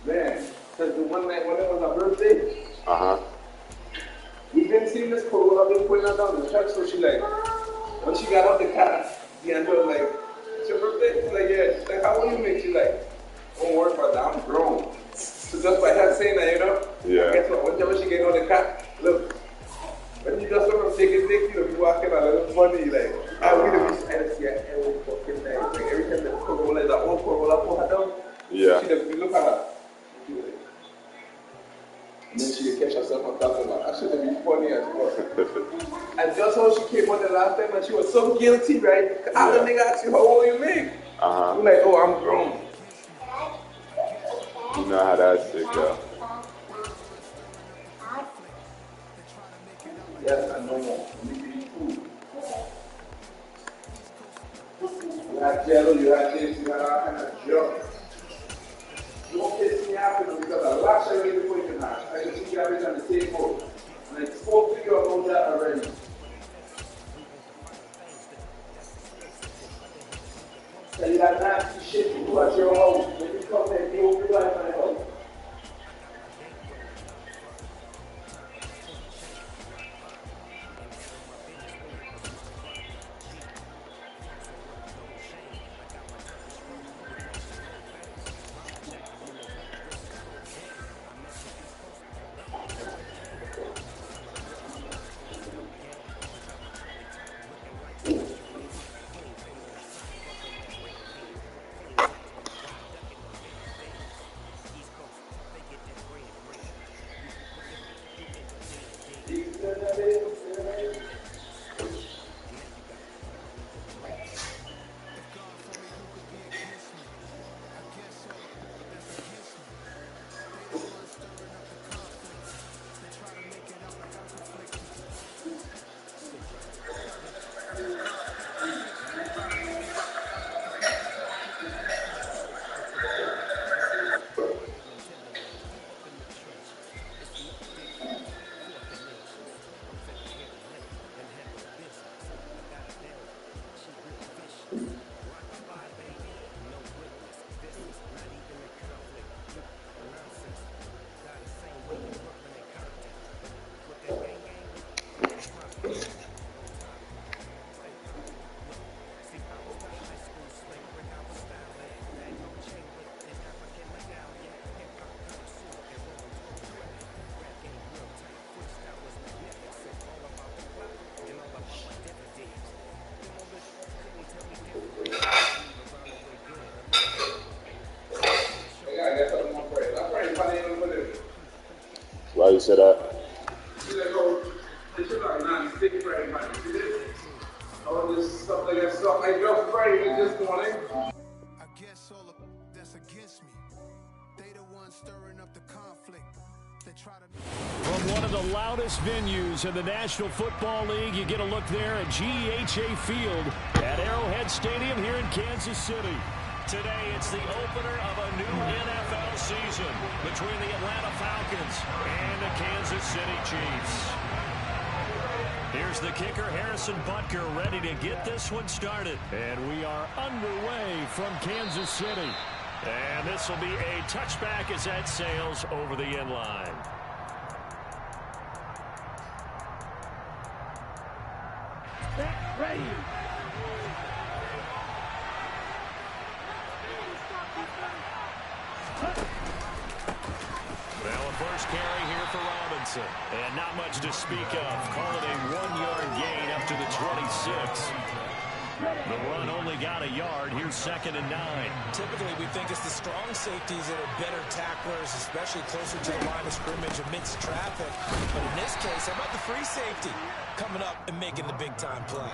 man. Because the one night when it was her birthday,
Uh-huh.
we didn't see this Corolla been putting her down the truck, so she like, when she got out the car, the answer was like, it's your birthday? She's like, yeah. She's like, how old you make? She's like, don't worry about that, I'm grown. So just by her saying that, you know,
Yeah.
guess what, whenever she get out the car, look, when you just want to take a dick, you know, you walking a little funny, like, I really wish I had see her every fucking night. Like, every time the Corolla, the old Corolla put her down,
Yeah.
she'd have, look at her. And then she would catch herself on top of her. I should have been funny as well. And just how she came on the last time and she was so guilty, right? I the nigga asked you how old you make.
Uh-huh.
I'm like, oh, I'm grown.
You know how that shit go.
Yes, I know more. You eat food. You had jello, you had this, you had all kind of junk. You won't piss me off because I latched already before you can ask. I can see garbage on the table. And I spoke to you about that already. Tell you that nasty shit you do at your house. When you come there, you won't be like my house.
Why you say that?
Oh, this something that's something I just prayed this morning.
I guess all of that's against me. They the ones stirring up the conflict. They try to.
From one of the loudest venues in the National Football League, you get a look there at GEHA Field at Arrowhead Stadium here in Kansas City. Today, it's the opener of a new NFL season between the Atlanta Falcons and the Kansas City Chiefs. Here's the kicker, Harrison Butker, ready to get this one started. And we are underway from Kansas City. And this will be a touchback as that sails over the end line.
Ready.
Well, a first carry here for Robinson. And not much to speak of. Call it a 1-yard gain up to the 26. The run only got a yard. Here's 2nd and 9.
Typically, we think it's the strong safeties that are better tacklers, especially closer to the line of scrimmage amidst traffic. But in this case, how about the free safety coming up and making the big-time play?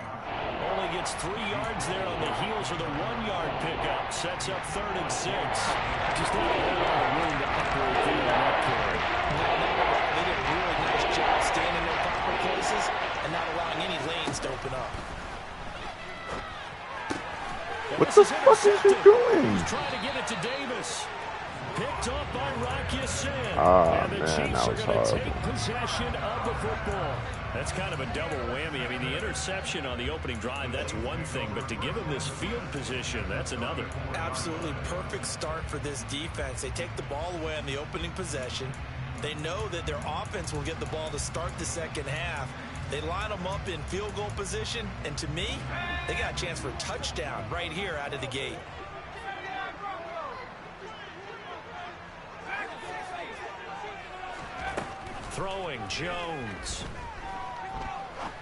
Only gets 3 yards there on the heels of the 1-yard pickup. Sets up 3rd and 6. Just not a whole lot of room to operate there on that carry.
They did a really nice job staying in their proper places and not allowing any lanes to open up.
What the fuck is he doing?
He's trying to get it to Davis. Picked up by Rocky Sin.
Ah,
and the
man,
Chiefs
that
are
was
going to
horrible.
take possession of the football. That's kind of a double whammy. I mean, the interception on the opening drive, that's one thing. But to give him this field position, that's another.
Absolutely perfect start for this defense. They take the ball away on the opening possession. They know that their offense will get the ball to start the second half. They line them up in field goal position, and to me, they got a chance for a touchdown right here out of the gate.
Throwing Jones.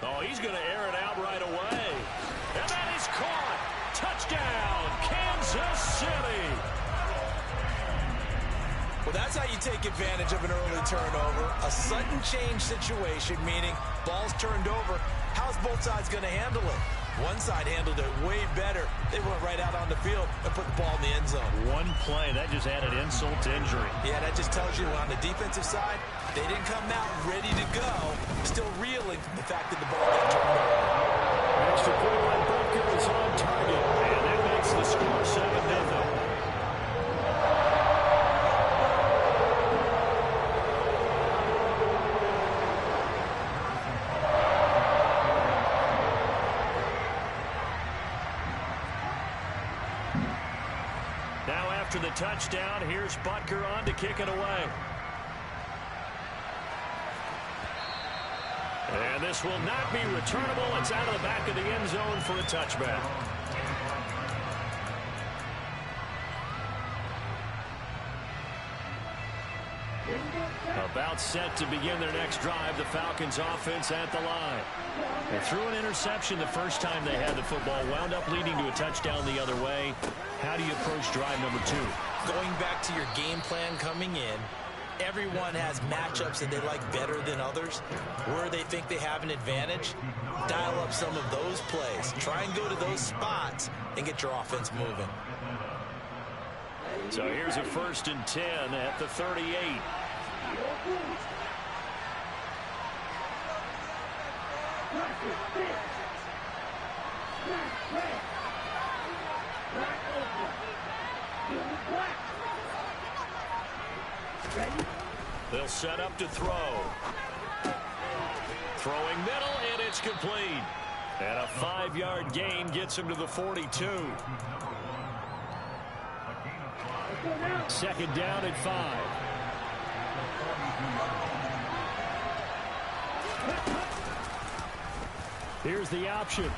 Oh, he's going to air it out right away. And that is caught. Touchdown, Kansas City.
Well, that's how you take advantage of an early turnover. A sudden change situation, meaning ball's turned over. How's both sides going to handle it? One side handled it way better. They went right out on the field and put the ball in the end zone.
One play, that just added insult to injury.
Yeah, that just tells you on the defensive side, they didn't come out ready to go, still reeling from the fact that the ball got turned over.
Extra point by Butker is on target, and that makes the score 7-0. Now after the touchdown, here's Butker on to kick it away. And this will not be returnable. It's out of the back of the end zone for a touchback. About set to begin their next drive, the Falcons offense at the line. They threw an interception the first time they had the football, wound up leading to a touchdown the other way. How do you approach drive number 2?
Going back to your game plan coming in, everyone has matchups that they like better than others. Where they think they have an advantage, dial up some of those plays. Try and go to those spots and get your offense moving.
So here's a 1st and 10 at the 38. They'll set up to throw. Throwing middle, and it's complete. And a 5-yard gain gets him to the 42.
Second down at 5. Here's the option.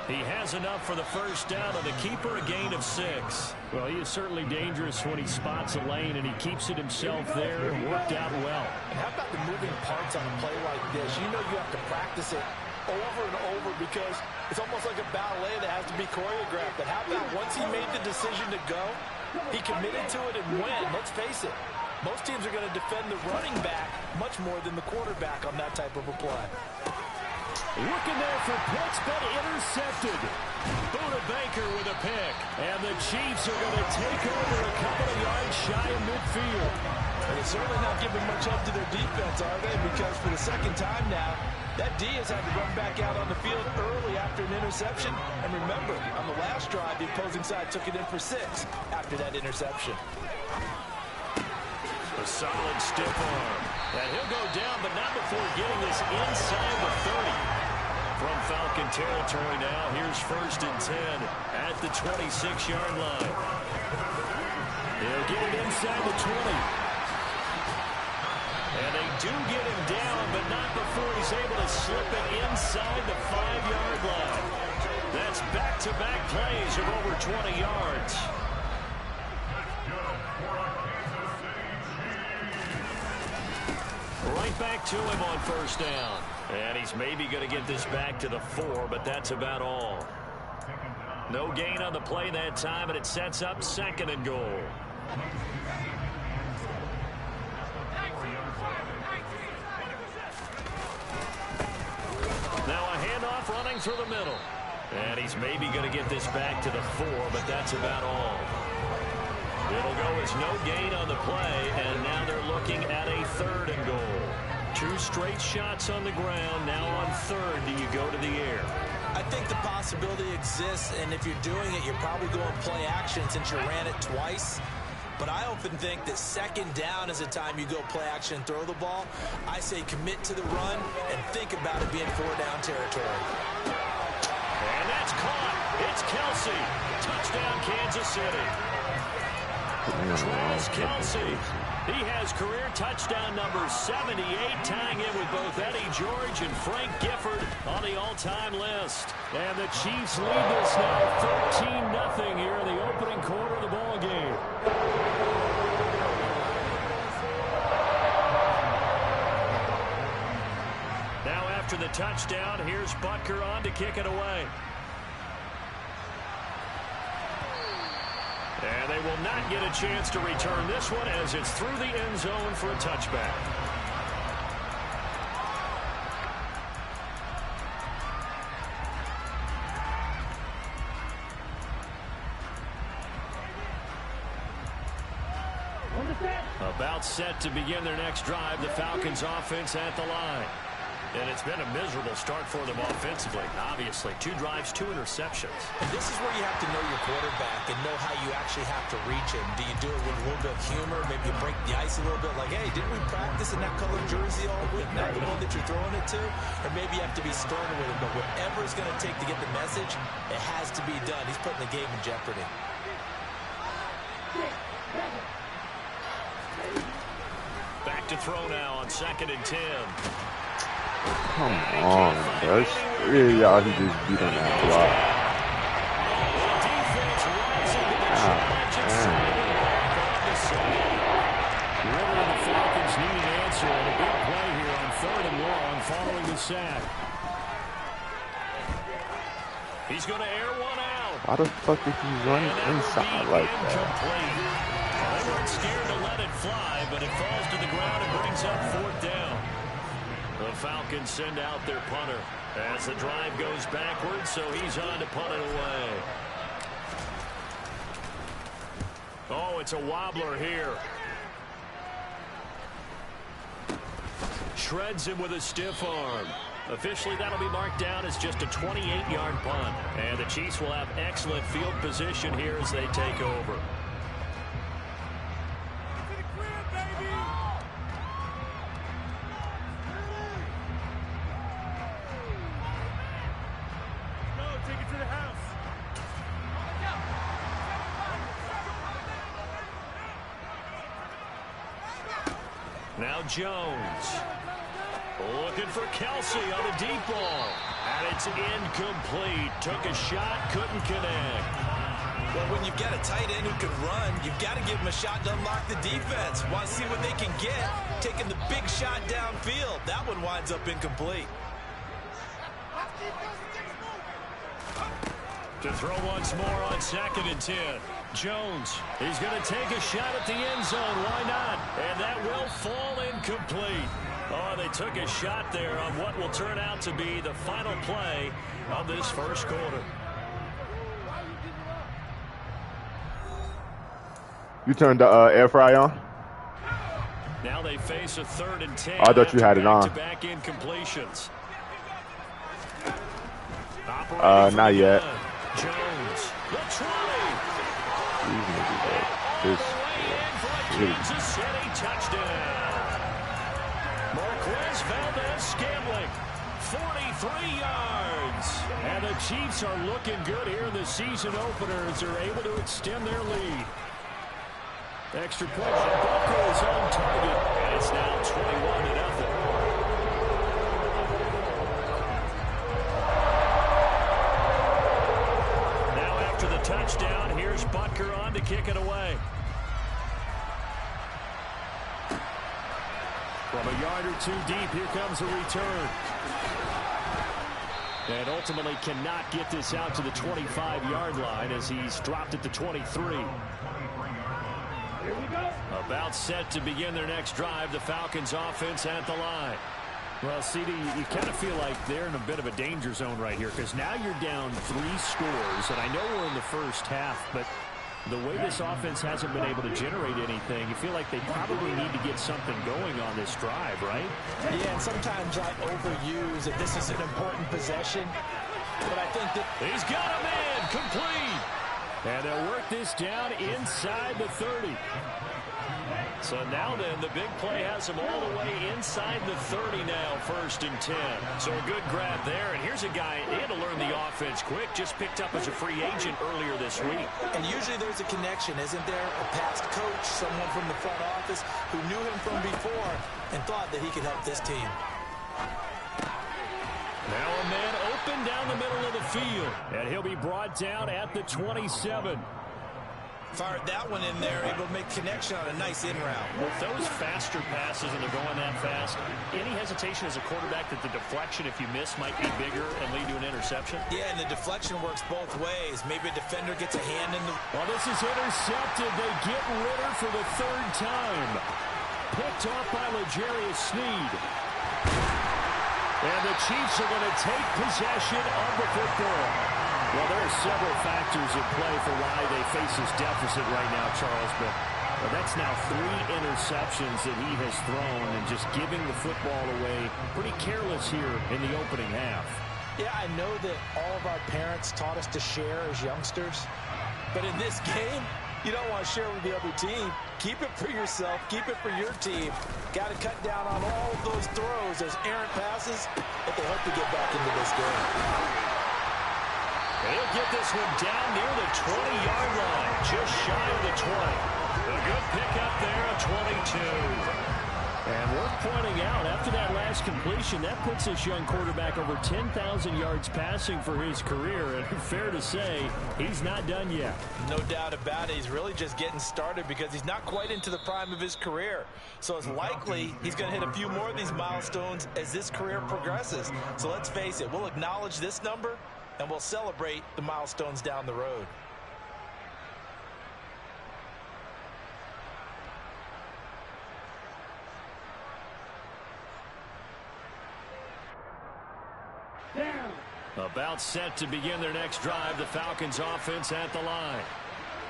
He has enough for the first down on the keeper, a gain of 6.
Well, he is certainly dangerous when he spots a lane, and he keeps it himself there. Worked out well.
And how about the moving parts on a play like this? You know you have to practice it over and over because it's almost like a ballet that has to be choreographed. But how about once he made the decision to go, he committed to it and went. Let's face it, most teams are going to defend the running back much more than the quarterback on that type of a play.
Looking there for picks, but intercepted.
Buda Baker with a pick.
And the Chiefs are going to take over a couple of yards shy of midfield.
And they're certainly not giving much help to their defense, are they? Because for the second time now, that D has had to run back out on the field early after an interception. And remember, on the last drive, the opposing side took it in for 6 after that interception.
A solid stiff arm. And he'll go down, but not before getting this inside the 30. From Falcon territory now, here's 1st and 10 at the 26-yard line.
They'll get it inside the 20.
And they do get him down, but not before he's able to slip it inside the 5-yard line. That's back-to-back plays of over 20 yards. Right back to him on 1st down. And he's maybe going to get this back to the 4, but that's about all. No gain on the play that time, and it sets up 2nd and goal. Now a handoff running through the middle. And he's maybe going to get this back to the 4, but that's about all. It'll go as no gain on the play, and now they're looking at a 3rd and goal. 2 straight shots on the ground. Now on 3rd, do you go to the air?
I think the possibility exists, and if you're doing it, you're probably going play action since you ran it twice. But I often think that 2nd down is a time you go play action and throw the ball. I say commit to the run and think about it being 4-down territory.
And that's caught. It's Kelsey. Touchdown, Kansas City. Travis Kelsey. He has career touchdown number 78, tying in with both Eddie George and Frank Gifford on the all-time list.
And the Chiefs lead this now 13-0 here in the opening quarter of the ball game.
Now after the touchdown, here's Butker on to kick it away. And they will not get a chance to return this one as it's through the end zone for a touchback. About set to begin their next drive, the Falcons offense at the line. And it's been a miserable start for them offensively. Obviously, 2 drives, 2 interceptions.
And this is where you have to know your quarterback and know how you actually have to reach him. Do you do it with a little bit of humor? Maybe you break the ice a little bit like, hey, didn't we practice in that colored jersey all week? Not the one that you're throwing it to? Or maybe you have to be stern with him. But whatever it's going to take to get the message, it has to be done. He's putting the game in jeopardy.
Back to throw now on 2nd and 10.
Come on, that's 3 y'all he just beat on that block.
Really, the Falcons need an answer and a big play here on 3rd and long following the sack.
He's going to air one out.
Why the fuck is he running inside like that?
They weren't scared to let it fly, but it falls to the ground and brings up 4th down. The Falcons send out their punter as the drive goes backwards, so he's on to punt it away. Oh, it's a wobbler here. Shreds him with a stiff arm. Officially, that'll be marked down as just a 28-yard punt. And the Chiefs will have excellent field position here as they take over. Now Jones. Looking for Kelsey on the deep ball. And it's incomplete. Took a shot, couldn't connect.
Well, when you've got a tight end who can run, you've got to give him a shot to unlock the defense. Want to see what they can get. Taking the big shot downfield. That one winds up incomplete.
To throw once more on 2nd and 10. Jones, he's going to take a shot at the end zone. Why not? And that will fall incomplete. Oh, they took a shot there on what will turn out to be the final play of this first quarter.
You turned the air fryer on?
Now they face a 3rd and 10.
I thought you had it on.
Back incompletions.
Not yet.
Jones, the 20. Kansas City touchdown. Marquez Valdez-Scantling, 43 yards. And the Chiefs are looking good here in the season opener as they're able to extend their lead. Extra point by Booker is on target. And it's now 21-0. Now after the touchdown, here's Butker on to kick it away. From a yard or two deep, here comes a return. And ultimately cannot get this out to the 25-yard line as he's dropped at the 23. About set to begin their next drive, the Falcons offense at the line. Well, CD, you kind of feel like they're in a bit of a danger zone right here because now you're down 3 scores, and I know we're in the first half, but the way this offense hasn't been able to generate anything, you feel like they probably need to get something going on this drive, right?
Yeah, and sometimes I overuse that this is an important possession, but I think that
he's got a man complete. And they'll work this down inside the 30. So now then, the big play has him all the way inside the 30 now, 1st and 10. So a good grab there. And here's a guy, he had to learn the offense quick, just picked up as a free agent earlier this week.
And usually there's a connection, isn't there? A past coach, someone from the front office who knew him from before and thought that he could help this team.
Now a man open down the middle of the field. And he'll be brought down at the 27.
Fired that one in there, able to make connection on a nice in route.
With those faster passes and they're going that fast, any hesitation as a quarterback that the deflection, if you miss, might be bigger and lead to an interception?
Yeah, and the deflection works both ways. Maybe a defender gets a hand in the...
Well, this is intercepted. They get Ritter for the 3rd time. Picked off by L'Jarius Sneed. And the Chiefs are going to take possession of the football. Well, there are several factors at play for why they face this deficit right now, Charles, but that's now 3 interceptions that he has thrown and just giving the football away. Pretty careless here in the opening half.
Yeah, I know that all of our parents taught us to share as youngsters, but in this game, you don't want to share with the other team. Keep it for yourself. Keep it for your team. Got to cut down on all of those throws, those errant passes, if they hope to get back into this game.
He'll get this one down near the 20-yard line, just shy of the 20. A good pickup there, a 22. And worth pointing out, after that last completion, that puts this young quarterback over 10,000 yards passing for his career. And fair to say, he's not done yet.
No doubt about it. He's really just getting started because he's not quite into the prime of his career. So it's likely he's going to hit a few more of these milestones as this career progresses. So let's face it, we'll acknowledge this number and we'll celebrate the milestones down the road.
About set to begin their next drive, the Falcons offense at the line.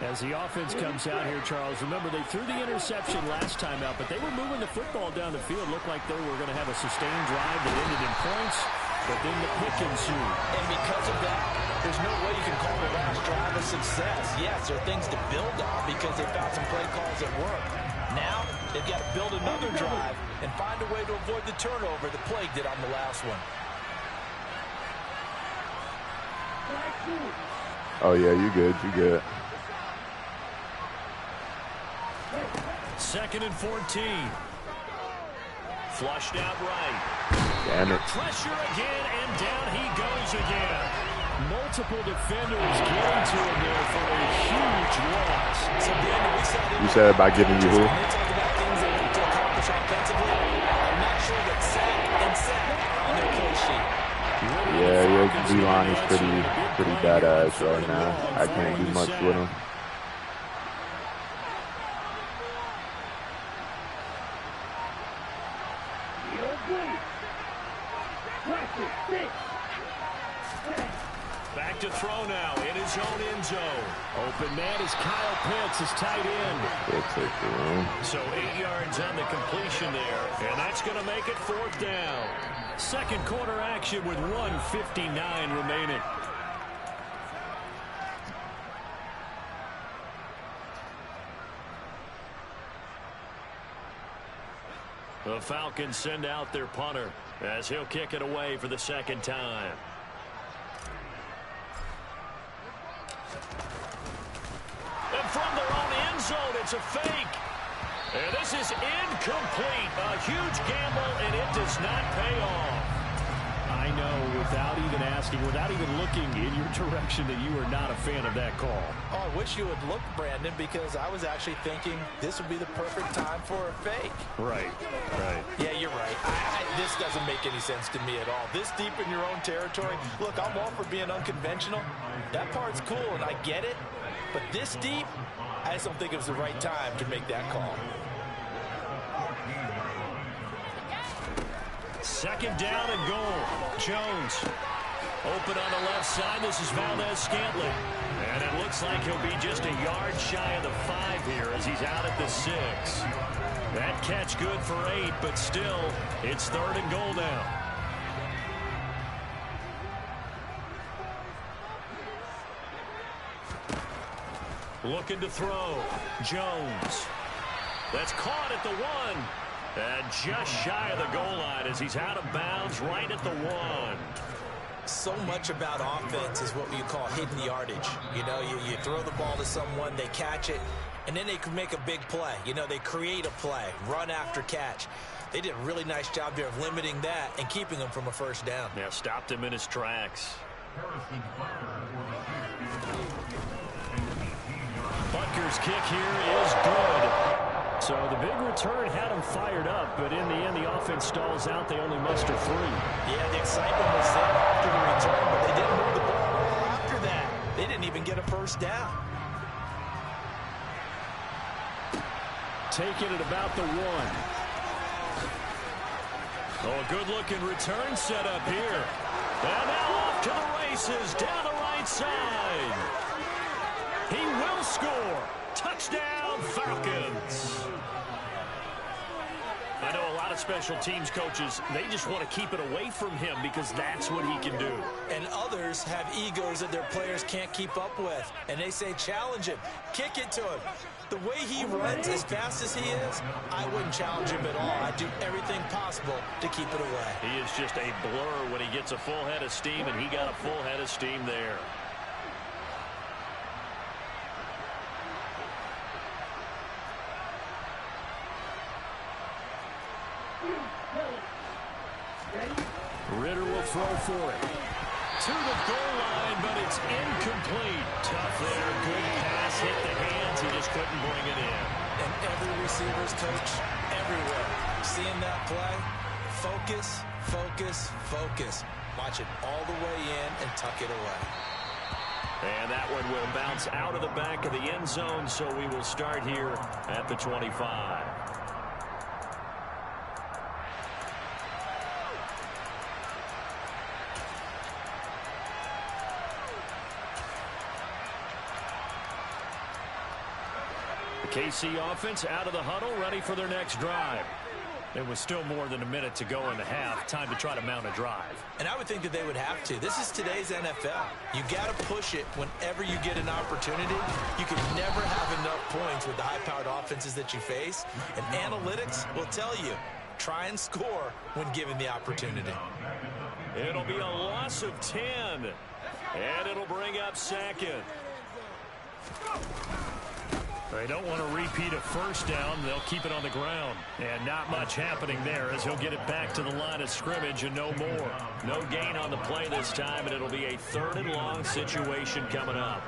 As the offense comes out here, Charles, remember they threw the interception last time out, but they were moving the football down the field. Looked like they were going to have a sustained drive that ended in points.
but then the pick ensued.
And because of that, there's no way you can call the last drive a success. Yes, there are things to build on because they found some play calls that work. Now, they've got to build another drive and find a way to avoid the turnover that Plague did on the last one.
Oh, yeah, you good. You good.
2nd and 14. Flushed out right.
Damn it.
Pressure again, and down he goes again. Multiple defenders getting to him there for a huge loss.
So, Brandon, we saw
You said about giving you who?
when they talk about things they need to accomplish offensively, I'm not sure that sack and sack on their play sheet.
Yeah, your D-line is pretty badass right now. I can't do much with him.
Back to throw now in his own end zone. Open man is Kyle Pitts, his tight end. So 8 yards on the completion there, and that's going to make it 4th down. Second quarter action with 1:59 remaining. The Falcons send out their punter as he'll kick it away for the second time. And from their own end zone, it's a fake. And this is incomplete. A huge gamble, and it does not pay off.
I know, without even asking, without even looking in your direction, that you are not a fan of that call.
Oh, I wish you would look, Brandon, because I was actually thinking this would be the perfect time for a fake.
Right.
Yeah, you're right. This doesn't make any sense to me at all. This deep in your own territory. Look, I'm all for being unconventional. That part's cool, and I get it. But this deep, I just don't think it was the right time to make that call.
Second down and goal. Jones open on the left side. This is Valdez-Scantling. And it looks like he'll be just a yard shy of the 5 here as he's out at the 6. That catch good for 8, but still, it's 3rd and goal now. Looking to throw. Jones. That's caught at the 1. And just shy of the goal line as he's out of bounds right at the 1.
So much about offense is what you call hidden yardage. You know, you throw the ball to someone, they catch it, and then they can make a big play. You know, they create a play, run after catch. They did a really nice job there of limiting that and keeping him from a first down.
Yeah, stopped him in his tracks. Butker's kick here is good. So the big return had him fired up, but in the end, the offense stalls out. They only muster 3.
Yeah, the excitement was there after the return, but they didn't move the ball well after that. They didn't even get a first down.
Taking it about the 1.
Oh, a good-looking return set up here. And now off to the races down the right side. He will score. Touchdown, Falcons. I know a lot of special teams coaches, they just want to keep it away from him because that's what he can do.
And others have egos that their players can't keep up with. And they say, challenge him. Kick it to him. The way he runs as fast as he is, I wouldn't challenge him at all. I'd do everything possible to keep it away.
He is just a blur when he gets a full head of steam, and he got a full head of steam there.
Ritter will throw for it.
To the goal line, but it's incomplete. Tough there. Good pass hit the hands. He just couldn't bring it in.
And every receiver's coach, everywhere, seeing that play, focus, focus, focus. Watch it all the way in and tuck it away.
And that one will bounce out of the back of the end zone, so we will start here at the 25. The KC offense out of the huddle, ready for their next drive.
There was still more than a minute to go in the half. Time to try to mount a drive.
And I would think that they would have to. This is today's NFL. You got to push it whenever you get an opportunity. You can never have enough points with the high-powered offenses that you face. And analytics will tell you, try and score when given the opportunity.
It'll be a loss of 10. And it'll bring up second.
They don't want to repeat a first down. They'll keep it on the ground. And not much happening there as he'll get it back to the line of scrimmage and no more.
No gain on the play this time, and it'll be a 3rd and long situation coming up.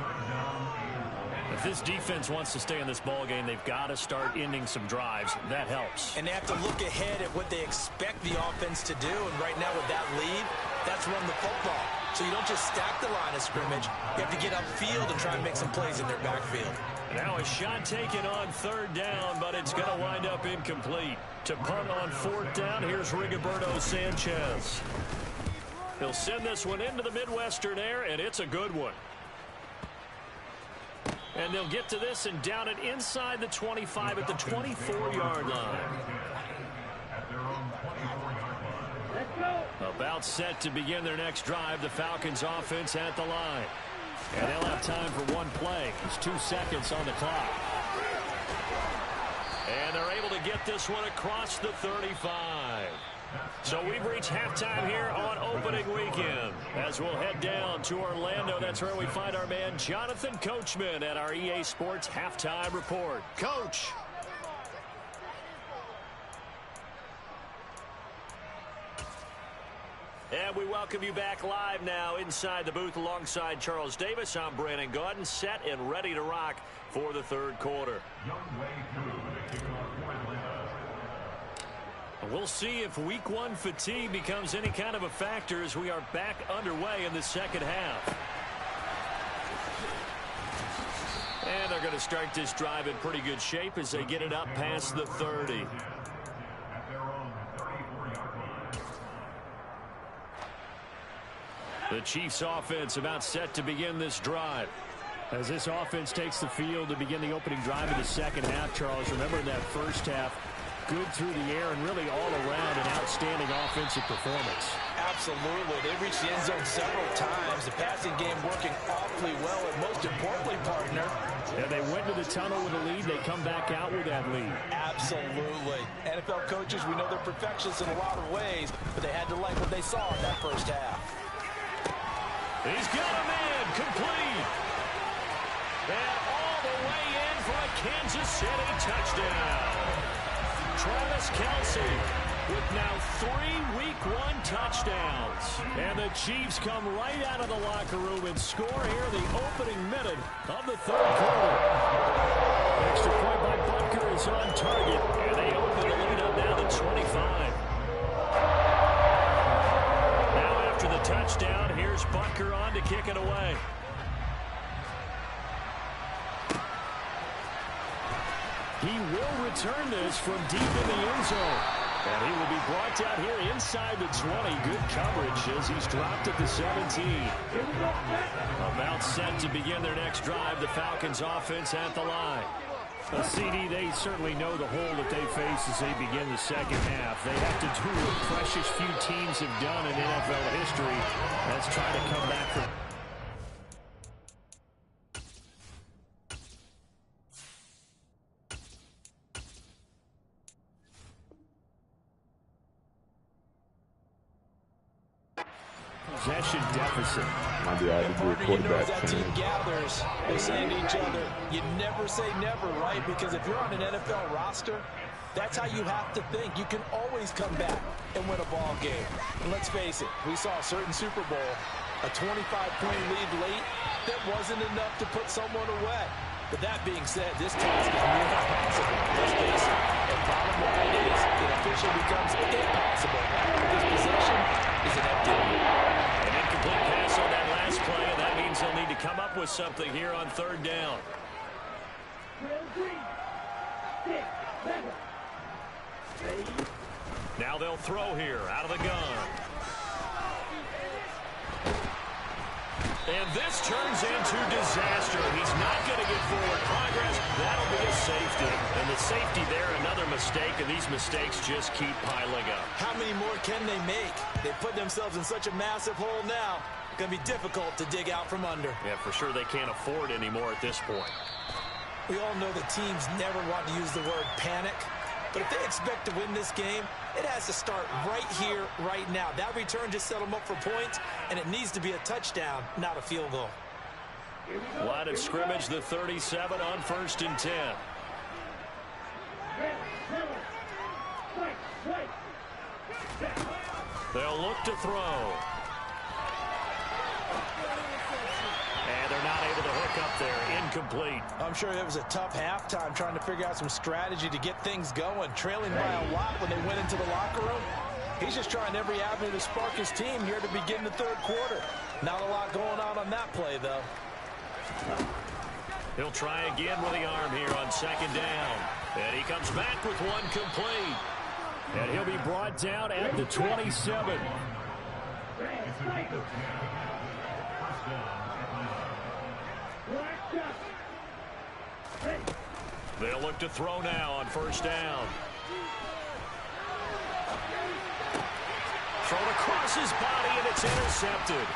If this defense wants to stay in this ball game, they've got to start ending some drives. That helps.
And they have to look ahead at what they expect the offense to do. And right now with that lead, that's run the football. So you don't just stack the line of scrimmage. You have to get upfield and try and make some plays in their backfield.
Now a shot taken on 3rd down, but it's going to wind up incomplete. To punt on 4th down, here's Rigoberto Sanchez. He'll send this one into the Midwestern air, and it's a good one. And they'll get to this and down it inside the 25 at the 24-yard line. About set to begin their next drive. The Falcons offense at the line. And they'll have time for one play. There's 2 seconds on the clock. And they're able to get this one across the 35. So we've reached halftime here on opening weekend. As we'll head down to Orlando, that's where we find our man Jonathan Coachman at our EA Sports Halftime Report. Coach. And we welcome you back live now inside the booth alongside Charles Davis. I'm Brandon Gaudin, set and ready to rock for the 3rd quarter. We'll see if week 1 fatigue becomes any kind of a factor as we are back underway in the 2nd half. And they're going to start this drive in pretty good shape as they get it up past the 30. The Chiefs offense about set to begin this drive. As this offense takes the field to begin the opening drive of the 2nd half, Charles, remember in that first half, good through the air and really all around an outstanding offensive performance.
Absolutely. They reached the end zone several times. The passing game working awfully well, and most importantly, partner.
Yeah, they went to the tunnel with a lead. They come back out with that lead.
Absolutely. NFL coaches, we know they're perfectionists in a lot of ways, but they had to like what they saw in that first half.
He's got a man complete. And all the way in for a Kansas City touchdown. Travis Kelce with now 3 week 1 touchdowns. And the Chiefs come right out of the locker room and score here in the opening minute of the 3rd quarter. Extra point by Butker is on target. And they open the lead up now to 25. Now after the touchdown, here's Butker on to kick it away. He will return this from deep in the end zone. And he will be brought down here inside the 20. Good coverage as he's dropped at the 17. About set to begin their next drive. The Falcons offense at the line. A CD, they certainly know the hole that they face as they begin the 2nd half. They have to do what precious few teams have done in NFL history. Let's try to come back from... possession deficit.
Might be able to do a quarterback
that team gathers, they say to each other, you never say never, right? Because if you're on an NFL roster, that's how you have to think. You can always come back and win a ball game. And let's face it, we saw a certain Super Bowl, a 25-point lead late, that wasn't enough to put someone away. But that being said, this task is near impossible. Let's face it. The bottom line is it officially becomes impossible. This possession is an empty one.
An incomplete pass on that last play, and that means they'll need to come up with something here on 3rd down. Now they'll throw here out of the gun. And this turns into disaster. He's not going to get forward progress. That'll be a safety. And the safety there, another mistake, and these mistakes just keep piling up.
How many more can they make? They put themselves in such a massive hole now. It's going to be difficult to dig out from under.
Yeah, for sure they can't afford anymore at this point.
We all know the teams never want to use the word panic. But if they expect to win this game, it has to start right here, right now. That return just set them up for points, and it needs to be a touchdown, not a field goal.
Line of scrimmage, the 37 on 1st and 10. They'll look to throw. And they're not able to hook up there. Incomplete.
I'm sure it was a tough halftime trying to figure out some strategy to get things going. Trailing by a lot when they went into the locker room. He's just trying every avenue to spark his team here to begin the third quarter. Not a lot going on that play, though.
He'll try again with the arm here on 2nd down. And he comes back with one complete.
And he'll be brought down at the 27.
They'll look to throw now on 1st down. Thrown across his body, and it's intercepted.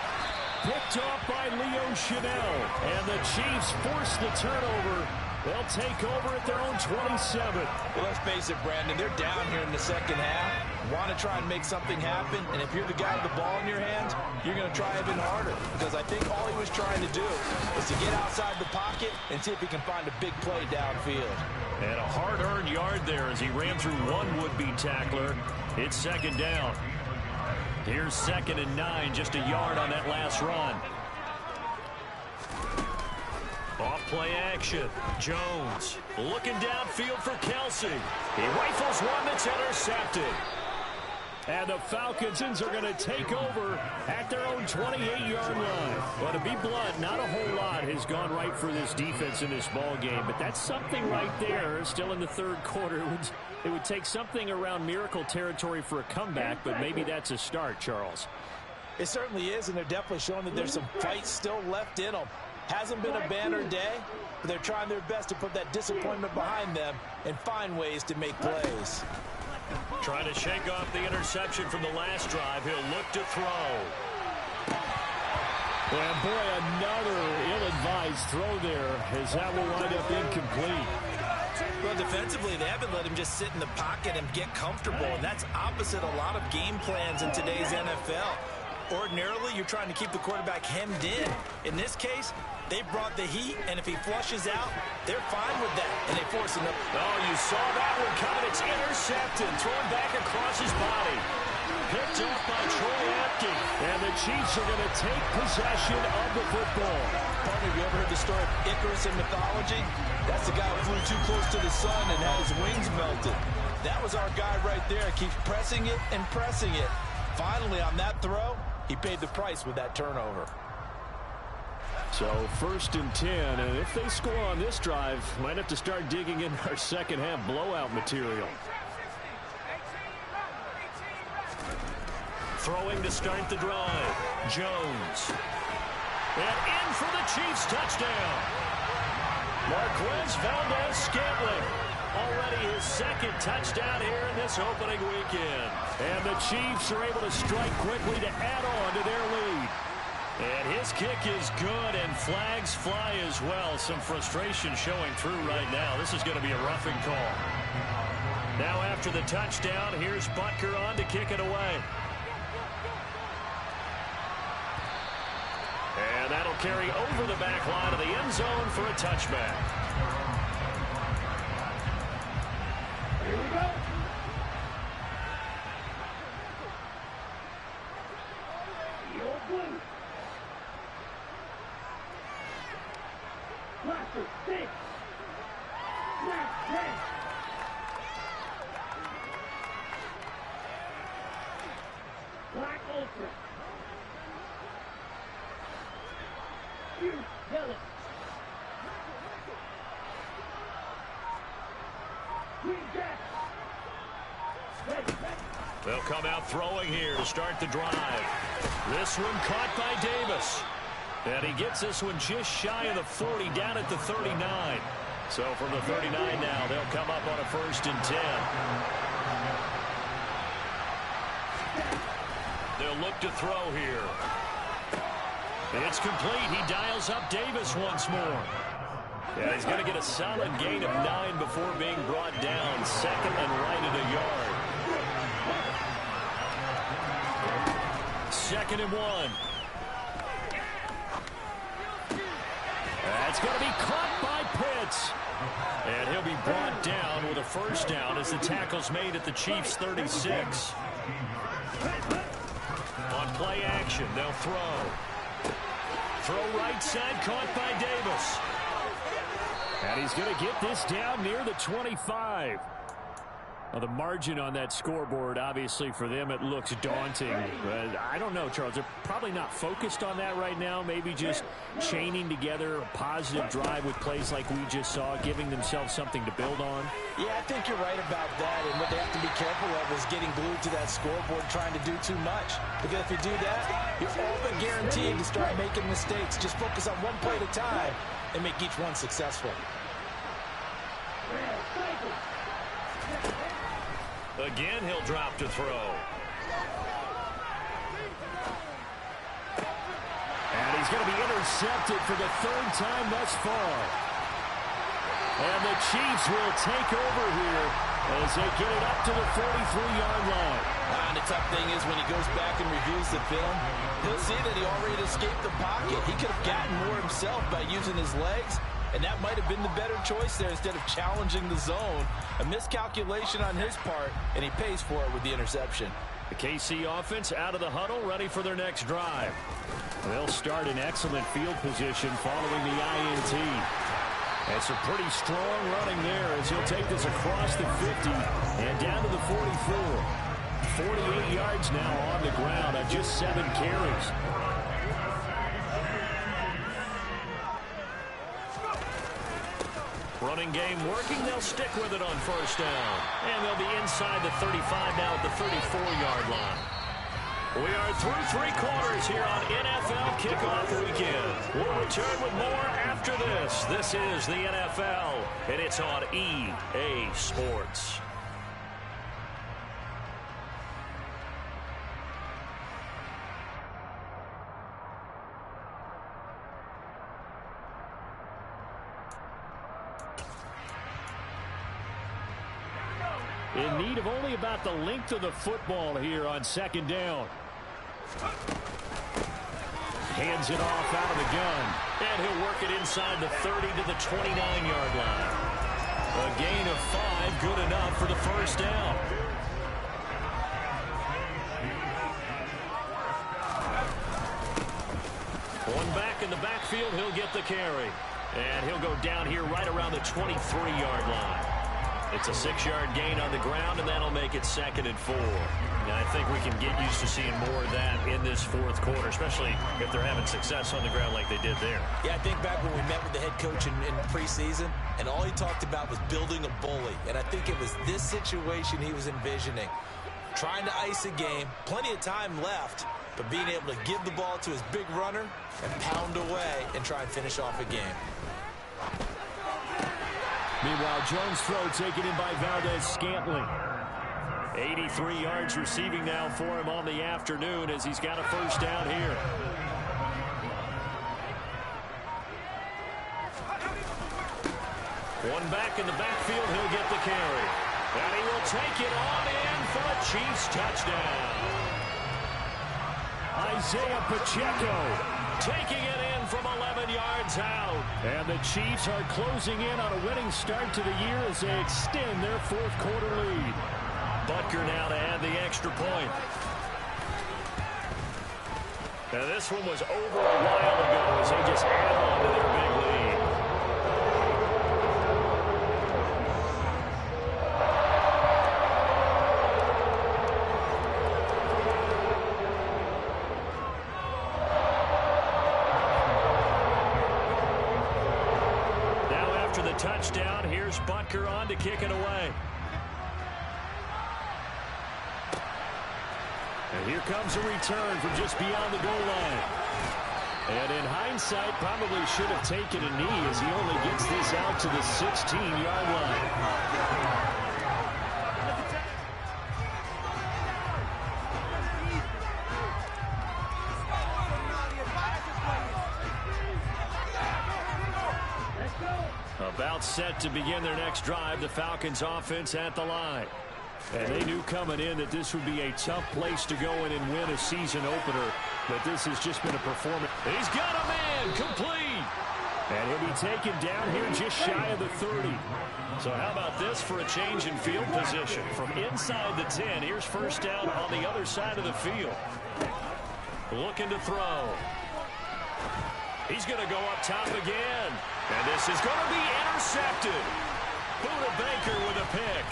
Picked off by Leo Chanel. And the Chiefs force the turnover. They'll take over at their own 27.
Well, let's face it, Brandon. They're down here in the second half. Want to try and make something happen. And if you're the guy with the ball in your hands, you're going to try even harder. Because I think all he was trying to do is to get outside the pocket and see if he can find a big play downfield.
And a hard-earned yard there as he ran through one would-be tackler. It's 2nd down. Here's 2nd and 9, just a yard on that last run. Off play action. Jones looking downfield for Kelsey. He rifles one that's intercepted.
And the Falcons are going to take over at their own 28-yard line. Well, to be blunt, not a whole lot has gone right for this defense in this ball game, but that's something right there. Still in the third quarter. It would take something around miracle territory for a comeback, but maybe that's a start, Charles.
It certainly is, and they're definitely showing that there's some fight still left in them. Hasn't been a banner day, but they're trying their best to put that disappointment behind them and find ways to make plays.
Trying to shake off the interception from the last drive. He'll look to throw.
And boy, another ill-advised throw there as that will wind up incomplete.
Well, defensively, they haven't let him just sit in the pocket and get comfortable, and that's opposite a lot of game plans in today's NFL. Ordinarily, you're trying to keep the quarterback hemmed in. In this case, they brought the heat, and if he flushes out, they're fine with that, and they force him up.
Oh, you saw that one coming. It's intercepted. Thrown back across his body. Picked up by Troy Apke.
And the Chiefs are going to take possession of the football.
Partner, have you ever heard the story of Icarus in mythology? That's the guy who flew too close to the sun and had his wings melted. That was our guy right there. Keeps pressing it and pressing it. Finally, on that throw, he paid the price with that turnover.
So 1st and 10, and if they score on this drive, might have to start digging in our second half blowout material.
Throwing to start the drive. Jones. And in for the Chiefs touchdown. Marquez Valdez-Scantling. Already his 2nd touchdown here in this opening weekend.
And the Chiefs are able to strike quickly to add on to their lead.
And his kick is good, and flags fly as well. Some frustration showing through right now. This is going to be a roughing call. Now after the touchdown, here's Butker on to kick it away. And that'll carry over the back line of the end zone for a touchback.
Here we go. The old blue. Blaster, 6. Black, 10. Black Ultra. Huge yellow. Green Jax. Red.
They'll come out throwing here to start the drive. This one caught by Davis. And he gets this one just shy of the 40, down at the 39. So from the 39 now, they'll come up on a 1st and 10. They'll look to throw here. It's complete. He dials up Davis once more. Yeah, he's going to get a solid gain of 9 before being brought down. 2nd and right at a yard. 2nd and 1. That's going to be caught by Pitts. And he'll be brought down with a 1st down as the tackle's made at the Chiefs' 36. On play action, they'll throw. Throw right side, caught by Davis. And he's going to get this down near the 25. Well, the margin on that scoreboard, obviously, for them, it looks daunting. But I don't know, Charles. They're probably not focused on that right now. Maybe just chaining together a positive drive with plays like we just saw, giving themselves something to build on.
Yeah, I think you're right about that. And what they have to be careful of is getting glued to that scoreboard trying to do too much. Because if you do that, you're all but guaranteed to start making mistakes. Just focus on one play at a time and make each one successful.
Again, he'll drop to throw. And he's going to be intercepted for the 3rd time thus far. And the Chiefs will take over here as they get it up to the 43-yard line.
And the tough thing is when he goes back and reviews the film, he'll see that he already escaped the pocket. He could have gotten more himself by using his legs. And that might have been the better choice there instead of challenging the zone. A miscalculation on his part, and he pays for it with the interception.
The KC offense out of the huddle, ready for their next drive. They'll start in excellent field position following the INT. That's a pretty strong running there as he'll take this across the 50 and down to the 44. 48 yards now on the ground on just 7 carries. Running game working. They'll stick with it on 1st down. And they'll be inside the 35 now at the 34-yard line. We are through 3 quarters here on NFL Kickoff Weekend. We'll return with more after this. This is the NFL, and it's on EA Sports. In need of only about the length of the football here on 2nd down. Hands it off out of the gun. And he'll work it inside the 30 to the 29-yard line. A gain of 5, good enough for the 1st down. One back in the backfield, he'll get the carry. And he'll go down here right around the 23-yard line. It's a 6-yard gain on the ground, and that'll make it 2nd and 4. Now, I think we can get used to seeing more of that in this 4th quarter, especially if they're having success on the ground like they did there.
Yeah, I think back when we met with the head coach in preseason, and all he talked about was building a bully. And I think it was this situation he was envisioning. Trying to ice a game, plenty of time left, but being able to give the ball to his big runner and pound away and try and finish off a game.
Meanwhile, Jones' throw taken in by Valdez-Scantling. 83 yards receiving now for him on the afternoon as he's got a 1st down here. One back in the backfield, he'll get the carry. And he will take it on in for a Chiefs touchdown. Isaiah Pacheco taking it in from 11 yards out. And the Chiefs are closing in on a winning start to the year as they extend their 4th quarter lead. Butker now to add the extra point. Now this one was over a while ago as they just add on to their big lead. Touchdown. Here's Butker on to kick it away. And here comes a return from just beyond the goal line.
And in hindsight, probably should have taken a knee as he only gets this out to the 16-yard line. About set to begin their next drive, the Falcons offense at the line. And they knew coming in that this would be a tough place to go in and win a season opener. But this has just been a performance. He's got a man complete. And he'll be taken down here just shy of the 30. So how about this for a change in field position? From inside the 10, here's first down on the other side of the field. Looking to throw. He's going to go up top again. And this is going to be intercepted. Buda Baker with a pick.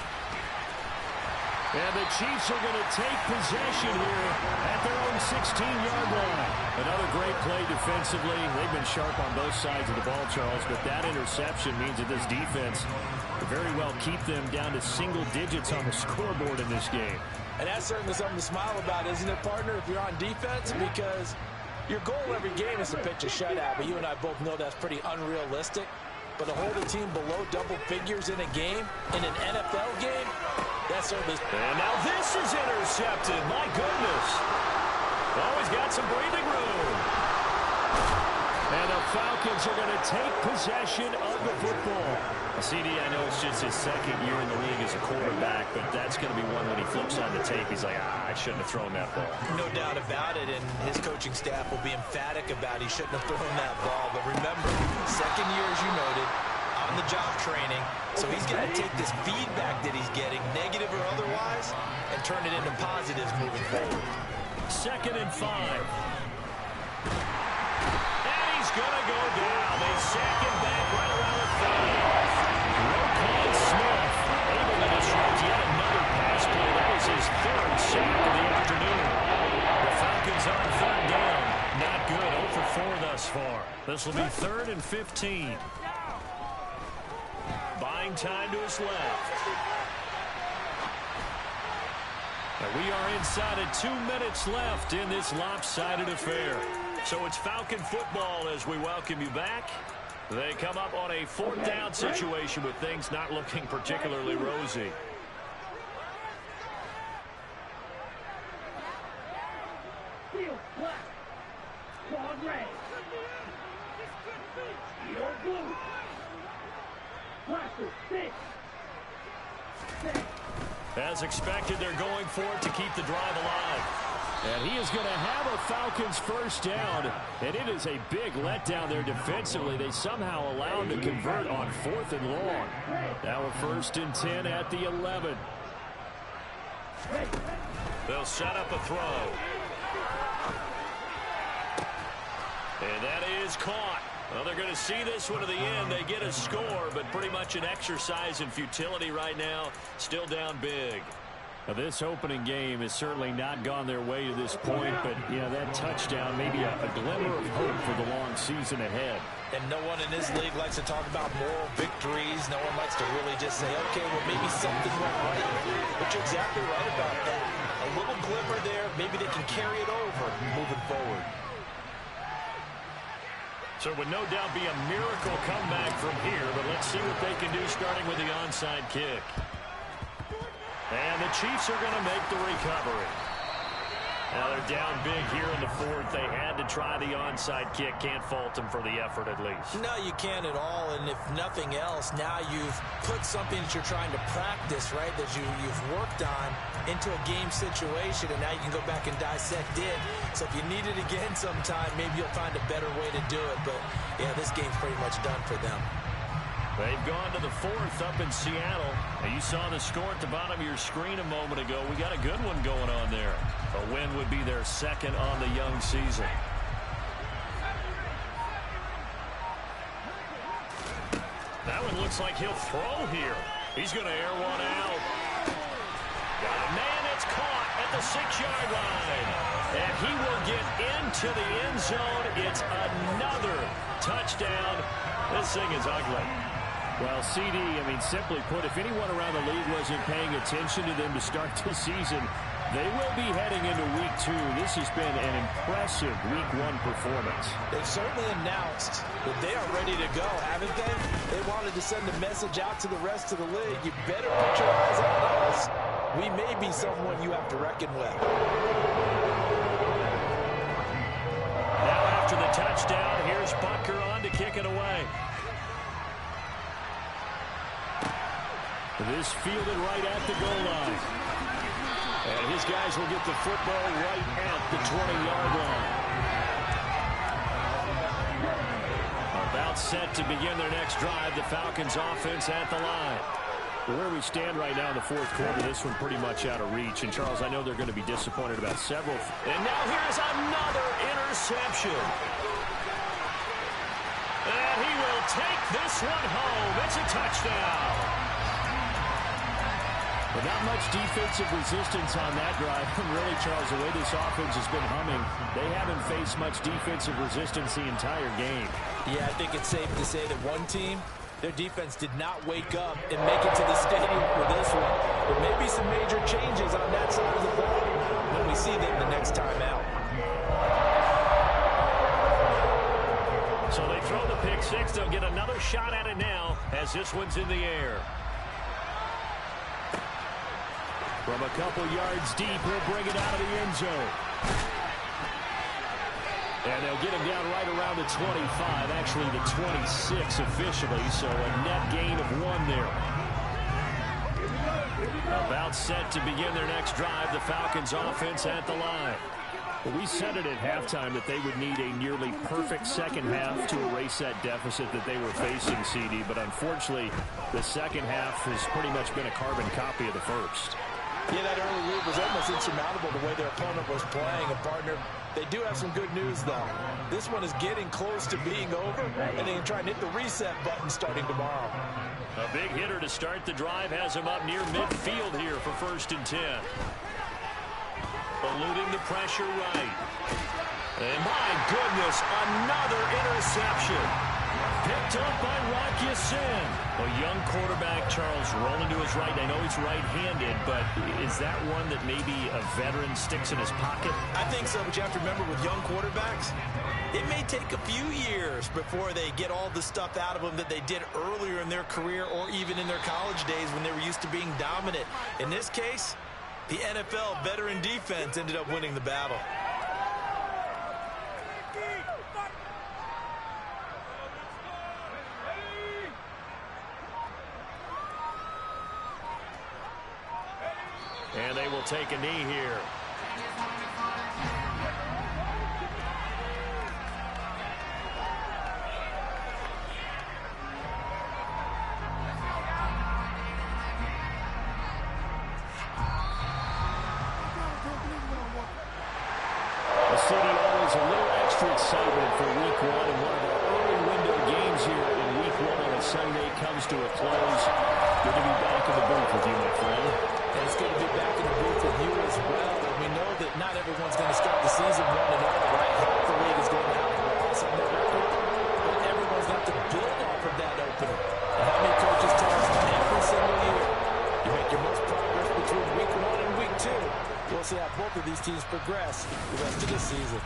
And the Chiefs are going to take possession here at their own 16-yard line. Another great play defensively. They've been sharp on both sides of the ball, Charles, but that interception means that this defense will very well keep them down to single digits on the scoreboard in this game.
And that's certainly something to smile about, isn't it, partner, if you're on defense? Because your goal every game is to pitch a shutout, but you and I both know that's pretty unrealistic. But to hold a team below double figures in a game, in an NFL game, that's certainly...
And now this is intercepted. My goodness. Always got some breathing room. And the Falcons are going to take possession of the football. CD, I know it's just his second year in the league as a quarterback, but that's going to be one when he flips on the tape. He's like, I shouldn't have thrown that ball.
No doubt about it, and his coaching staff will be emphatic about he shouldn't have thrown that ball. But remember, second year, as you noted, on the job training, so he's going to take this feedback that he's getting, negative or otherwise, and turn it into positives moving forward.
2nd and 5. And he's going to go down. They sack him back right around the 30. Roquan Smith able to disrupt yet another pass play. That was his 3rd sack of the afternoon. The Falcons on 3rd down. Not good. 0 for 4 thus far. This will be 3rd and 15. Buying time to his left. And we are inside of 2 minutes left in this lopsided affair. So it's Falcon football as we welcome you back. They come up on a 4th down situation with things not looking particularly rosy.
Field black. Quad red. Field blue. Blaster 6.
As expected, they're going for it to keep the drive alive. And he is going to have a Falcons first down. And it is a big letdown there defensively. They somehow allowed to convert on 4th and long. Now a 1st and 10 at the 11. They'll set up a throw. And that is caught. Well, they're going to see this one to the end. They get a score, but pretty much an exercise in futility right now. Still down big. Now, this opening game has certainly not gone their way to this point, but, that touchdown may be a glimmer of hope for the long season ahead.
And no one in this league likes to talk about moral victories. No one likes to really just say, okay, well, maybe something went right. But you're exactly right about that. A little glimmer there. Maybe they can carry it over moving forward.
So it would no doubt be a miracle comeback from here, but let's see what they can do starting with the onside kick. And the Chiefs are going to make the recovery. Now they're down big here in the 4th. They had to try the onside kick. Can't fault them for the effort at least.
No, you can't at all. And if nothing else, now you've put something that you're trying to practice, right, that you've worked on into a game situation, and now you can go back and dissect it. So if you need it again sometime, maybe you'll find a better way to do it. But, yeah, this game's pretty much done for them.
They've gone to the 4th up in Seattle. Now you saw the score at the bottom of your screen a moment ago. We got a good one going on there. A win would be their 2nd on the young season. That one looks like he'll throw here. He's going to air one out. Got a man that's caught at the 6-yard line. And he will get into the end zone. It's another touchdown. This thing is ugly. Well, CD, simply put, if anyone around the league wasn't paying attention to them to start the season, They will be heading into week 2. This has been an impressive week 1 performance.
They've certainly announced that they are ready to go, haven't they? They wanted to send a message out to the rest of the league. You better put your eyes on us. We may be someone you have to reckon with.
Now after the touchdown, here's Butker on to kick it away. This fielded right at the goal line. And his guys will get the football right at the 20-yard line. About set to begin their next drive, the Falcons offense at the line. Where we stand right now in the 4th quarter, this one pretty much out of reach. And, Charles, I know they're going to be disappointed about several.
And now here's another interception. And he will take this one home. It's a touchdown.
But not much defensive resistance on that drive. Really, Charles, the way this offense has been humming, they haven't faced much defensive resistance the entire game.
Yeah, I think it's safe to say that one team, their defense did not wake up and make it to the stadium for this one. There may be some major changes on that side of the ball when we see them the next time out.
So they throw the pick six. They'll get another shot at it now as this one's in the air.
From a couple yards deep, he'll bring it out of the end zone. And they'll get him down right around the 25, actually the 26 officially, so a net gain of 1 there. About set to begin their next drive, the Falcons offense at the line. Well, we said it at halftime that they would need a nearly perfect second half to erase that deficit that they were facing, CD, but unfortunately, the second half has pretty much been a carbon copy of the first.
Yeah, that early lead was almost insurmountable the way their opponent was playing. And, partner, they do have some good news, though. This one is getting close to being over, and they can try and hit the reset button starting tomorrow.
A big hitter to start the drive has him up near midfield here for 1st and 10. Eluding the pressure right. And my goodness, another interception. Picked up by Rock Ya-Sin. A young quarterback, Charles, rolling to his right. I know he's right-handed, but is that one that maybe a veteran sticks in his pocket?
I think so, but you have to remember with young quarterbacks, it may take a few years before they get all the stuff out of them that they did earlier in their career or even in their college days when they were used to being dominant. In this case, the NFL veteran defense ended up winning the battle.
And they will take a knee here.
The city always a little extra excitement for week 1, and one of our early window games here in week 1 on a Sunday comes to a close. Good to be back in the booth with you, my friend.
And it's good to be back in the booth with you as well. And we know that not everyone's going to start the season 1-0, right? Half the league is going to have a loss on their record. But everyone's got to build off of that opener. And how many coaches tell us every single year, you make your most progress between week 1 and week 2. We'll see how both of these teams progress the rest of this season.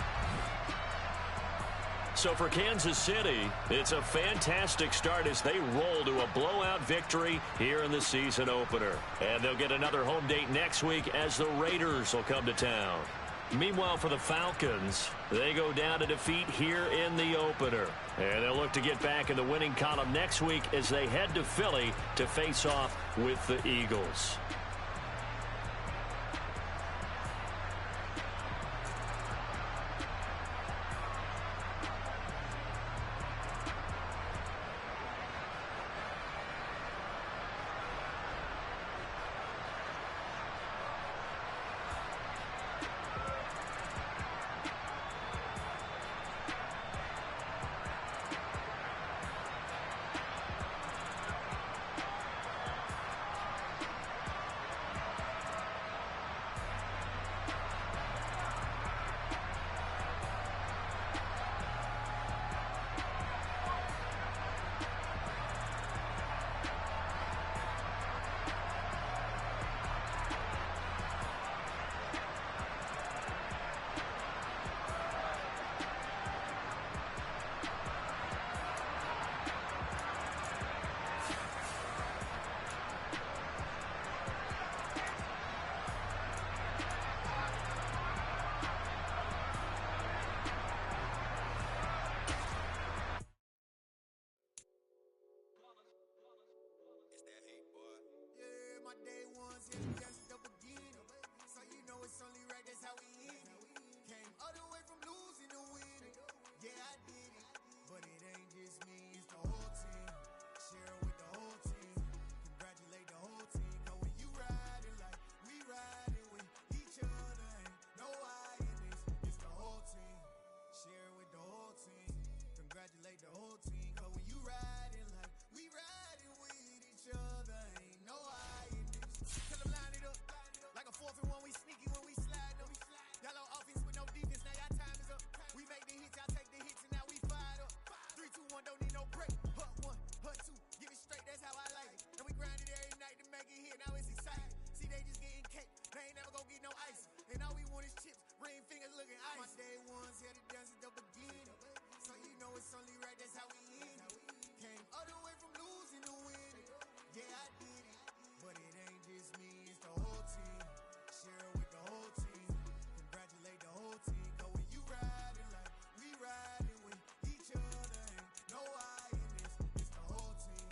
So for Kansas City, it's a fantastic start as they roll to a blowout victory here in the season opener. And they'll get another home date next week as the Raiders will come to town. Meanwhile, for the Falcons, they go down to defeat here in the opener. And they'll look to get back in the winning column next week as they head to Philly to face off with the Eagles.
how we end it. Came all the way from losing to winning. Yeah, I did it. But it ain't just me, it's the whole team. Share it with the whole team. Congratulate the whole team. Cause when you riding like we riding with each other, ain't no I in this. It's the whole team. Share it with the whole team. Congratulate the whole team. Cause when you riding like we riding with each other, ain't no I in this. Tell them line it up. Like a 4th and 1, we sneaky when we slide up. Y'all on offense with no defense, now y'all time is up. We make the hits, y'all take the hits, and now we fired up. 3, 2, 1, don't need no break. Hut 1, hut 2, give it straight, that's how I like it. And we grind it every night to make it hit, now it's exciting. See, they just getting cake, they ain't never gonna get no ice. And all we want is chips, ring fingers looking ice. My day ones had to dance at the beginning. So you know it's only right, that's how we end it. Came all the way from losing to winning. Yeah, I did it. But it ain't just me, it's the whole team. Share it with the whole team. Congratulate the whole team. Cause when you riding like we riding with each other, ain't no I in this. It's the whole team.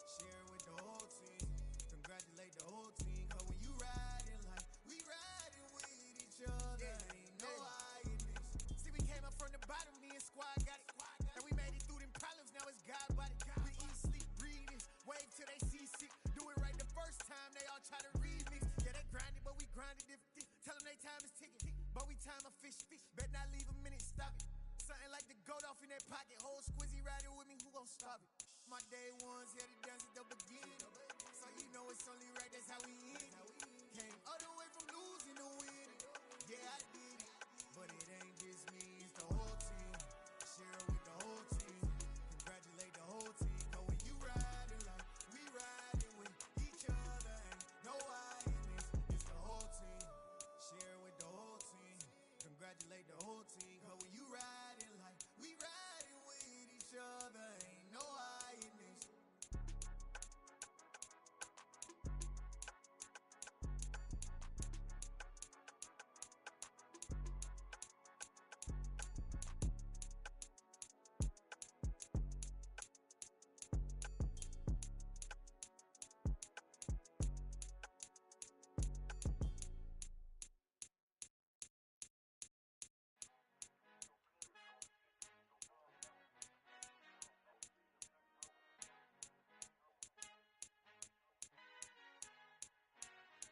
Share it with the whole team. Congratulate the whole team. Cause when you riding like we riding with each other, ain't no I in this. See, we came up from the bottom, me and squad got it. And we made it through them problems, now it's God body. We eat, sleep, breathe this, wave till they see sick. Do it right the first time, they all try to remix. Yeah, they grind it, but we grind it different. Tell them they time is ticking, but we time a fish. Bet not leave a minute, stop it. Something like the goat off in their pocket. Whole squizzy riding with me, who gon' stop it? My day ones had to dance at the beginning. So you know it's only right, that's how we end it. Came all the way from losing to winning. Yeah, I did it. But it ain't just me, it's the whole team. Share it with the whole team. Congratulate the whole team. Cause when you riding like we riding with each other, ain't no I in this. It's the whole team. Share it with the whole team. Congratulate the whole team. Cause when you riding like we riding with each other, ain't no I in this.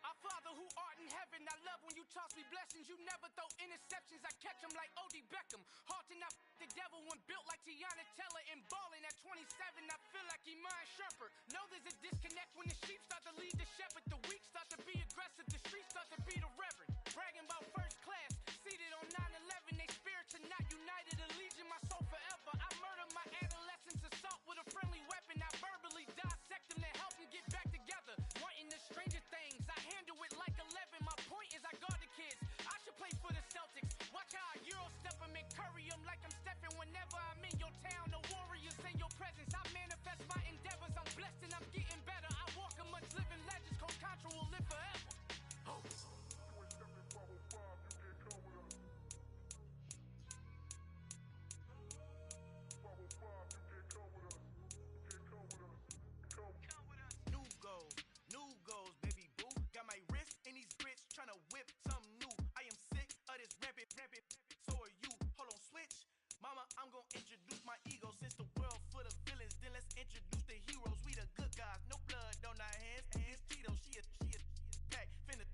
Our Father who art in heaven, I love when you toss me blessings. You never throw interceptions, I catch them like O.D. Beckham. Hard to not the devil when built like Tiana Teller. And balling at 27, I feel like Iman Shumpert. Know there's a disconnect when the sheep start to lead the shepherd. The weak start to be aggressive, the streets start to be the reverend. Bragging about first class, seated on 9/11. They spirits are not united, a legion, my soul forever. I murder my adolescence, assault with a friendly weapon. I verbally dissect them to help them get back together. Wanting the stranger things, I handle it like 11. My point is I guard the kids. I should play for the Celtics. Watch how I Euro step them and curry them like I'm Stephen. Whenever I'm in your town, the Warriors in your presence. I manifest my endeavors. I'm blessed and I'm getting better. I walk amongst living legends. Coach Contra will live forever. Oh. New goals, baby boo. Got my wrist in these grits, tryna whip something new. I am sick of this rampant. So are you. Hold on, switch. Mama, I'm gonna introduce my ego. Since the world full of villains, then let's introduce the heroes. We the good guys, no blood on our hands. Hands Tito, she a pack. Finna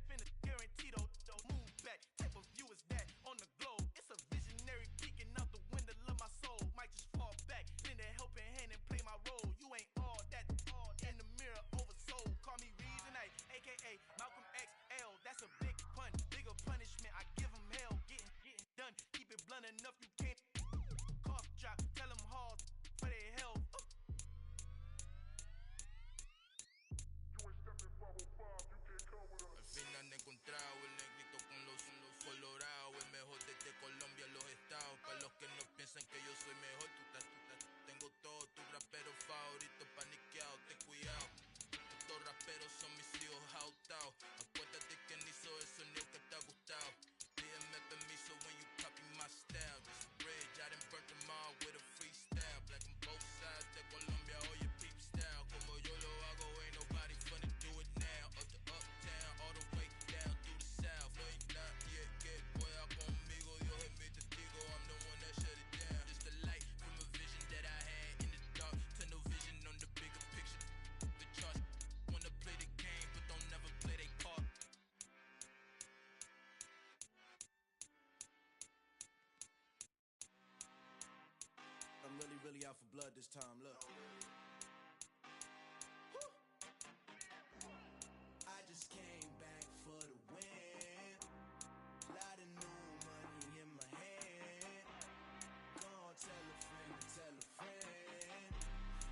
guaranteed though. Move back, type of view is that on the globe. It's a visionary peeking out the window of my soul. Might just fall back, lend a helping hand and play my role. You ain't all that in the mirror oversold. Call me Reason A, aka Malcolm XL. That's a big pun, bigger punishment. I give him hell, getting done. Keep it blunt enough, you can't cough drop.
really out for blood this time, look. I just came back for the win. Lot of new money in my hand. Gonna tell a friend to tell a friend.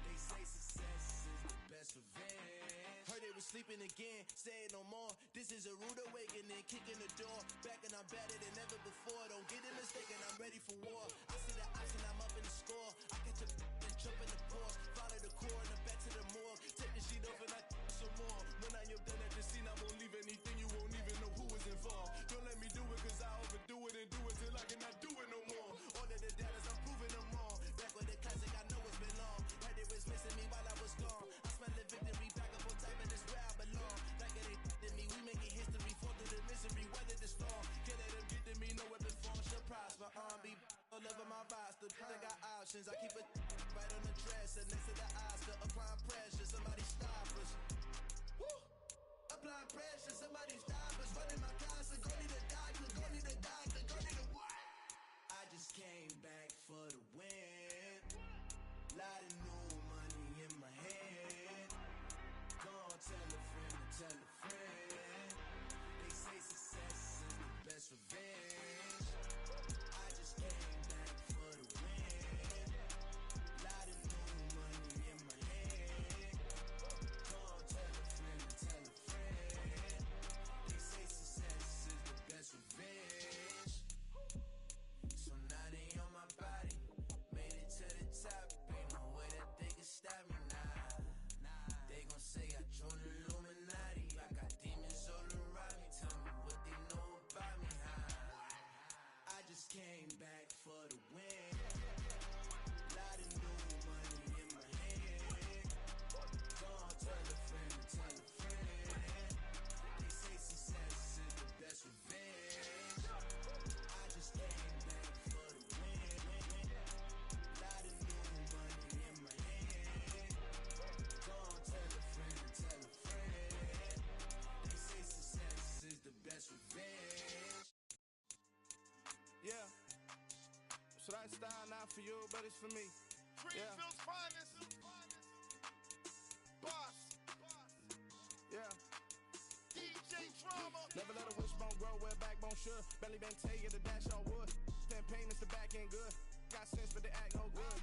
They say success is the best revenge. Heard they was sleeping again, say it no more. This is a rude awakening, kicking the door. Back and I'm better than ever before. Don't get it mistaken, I'm ready for war. I see the option, I'm up in the score. I catch a and jump in the course. Follow the core and the back to the morgue. Take the sheet off and I some more. When I am done at the scene, I won't leave anything. You won't even know who is involved. Don't let me do it, cause I overdo it and do it till I cannot do it no more. All of the datas, I'm proving them all. Back with the classic, I know it's been long. Heard it was missing me while I was gone. I smell the victory, back up on top, and it's where I belong. Like it ain't to me, we making history. Fall through the misery, weather the storm. Can't let them get to me, no weapon form should prosper. R&B all over my roster. They got options, I keep it right on the dresser. Next to the Oscar, applying pressure, somebody stop us. Woo! Applying pressure, somebody stop us. Running my concert, go need a doctor, go need a doctor, go need a what? I just came back for the win. Lot of new money in my hand. Gonna tell a friend to tell a friend. They say success is the best revenge. I just came back for the win. Lot of new money in my hand. Gonna tell a friend to tell a friend. They say success is the best revenge. So now they on my body. Made it to the top. Ain't no way that they can stop me now. They gon' say I joined the Illuminati. I got demons all around me. Tell me what they know about me, huh? I just came back for the win. Lot of new money in my hand. Gonna tell a friend to tell a friend. They say success is the best revenge. I just came back for the win. Lot of new money in my hand. Gonna tell a friend to tell a friend. They say success is the best revenge. Yeah. So that style not for you, but it's for me.
Greenfield's finest. Boss.
Yeah.
DJ Drama.
Never let a wishbone grow where backbone should. Belly been taking the dash on wood. 10 payments, the back end good. Got sense, but they act no good.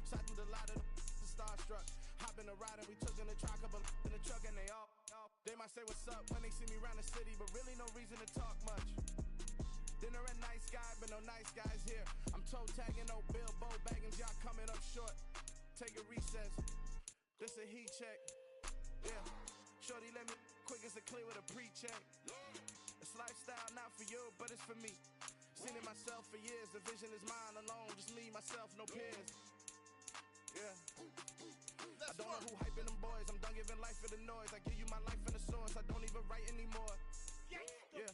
Shot through the lot of the starstruck. Hop in the ride and we took in the truck, couple in the truck and they all. They might say what's up when they see me around the city, but really no reason to talk much. Dinner at nice guy, but no nice guys here. I'm toe tagging, no Bilbo baggins, y'all coming up short. Take a recess. This a heat check. Yeah. Shorty let me quick as a clear with a pre-check. It's lifestyle not for you, but it's for me. Seen it myself for years. The vision is mine alone. Just me, myself, no peers. Yeah. I don't know who hyping them boys. I'm done giving life for the noise. I give you my life in the source. I don't even write anymore. Yeah.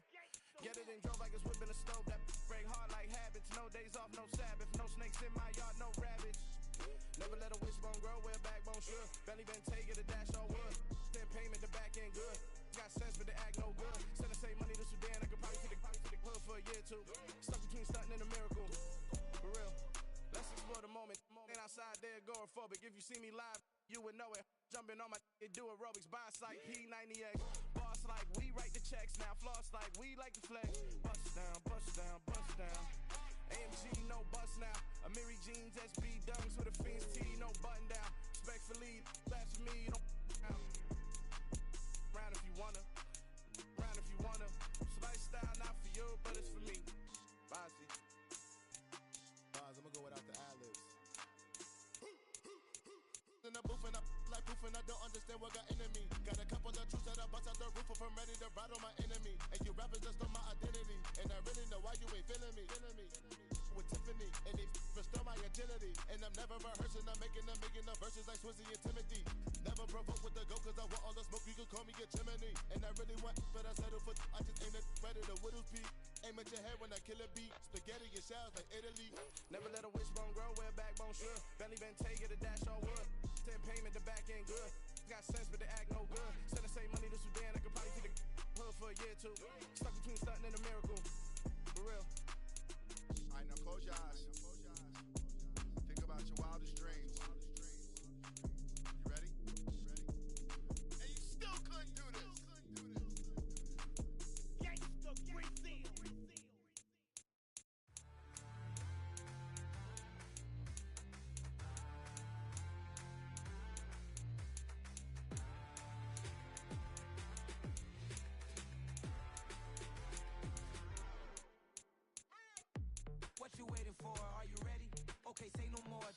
Get it and drove like it's whipping a stove. That break hard like habits. No days off, no Sabbath. No snakes in my yard, no rabbits. Never let a wishbone grow where backbone should. Belly been taking the dash on wood. 10 payment, the back end good. Got sense, but they act no good. Send and save money to Sudan. I could probably take the hood for a year or two. Stuck between stunting and a miracle. For real. Let's explore the moment. Ain't outside there agoraphobic. If you see me live, you would know it. Jumping on my do aerobics. Boss like P90X. Boss like we write the checks now. Floss like we like to flex. Bust down, bust down, bust down. AMG, no bust now. Amiri jeans, SB dunks with a Fiends T, no button down. Respectfully, that's for me, don't down. Round if you wanna. Round if you wanna. It's lifestyle not for you, but it's for me. Bossy.
Bars, I'm gonna go without the ad-libs. In the booth and I like proof and I don't understand what got into me. Got a couple of truths that I bust out the roof if I'm ready to ride on my enemy. And you rappers just on my identity. And I really know why you ain't feeling me. With Tiffany, and they restore my agility. And I'm never rehearsing, I'm making them verses like Swizzy and Timothy. Never provoke with the go, cause I want all the smoke, you can call me a chimney. And I really want, but I settle for, I just aim it ready to Whittles Peak. Aim at your head when I kill a beat. Spaghetti and shells like Italy.
Never let a wishbone grow where backbone should. Belly been taking the dash on wood. 10 payment, the back end good. Got sense, but they act no good. Send and save money to Sudan, I could probably take the hood for a year or two. Stuck between stunting and a miracle. For real.
Alright, now close your eyes. Think about your wildest dreams.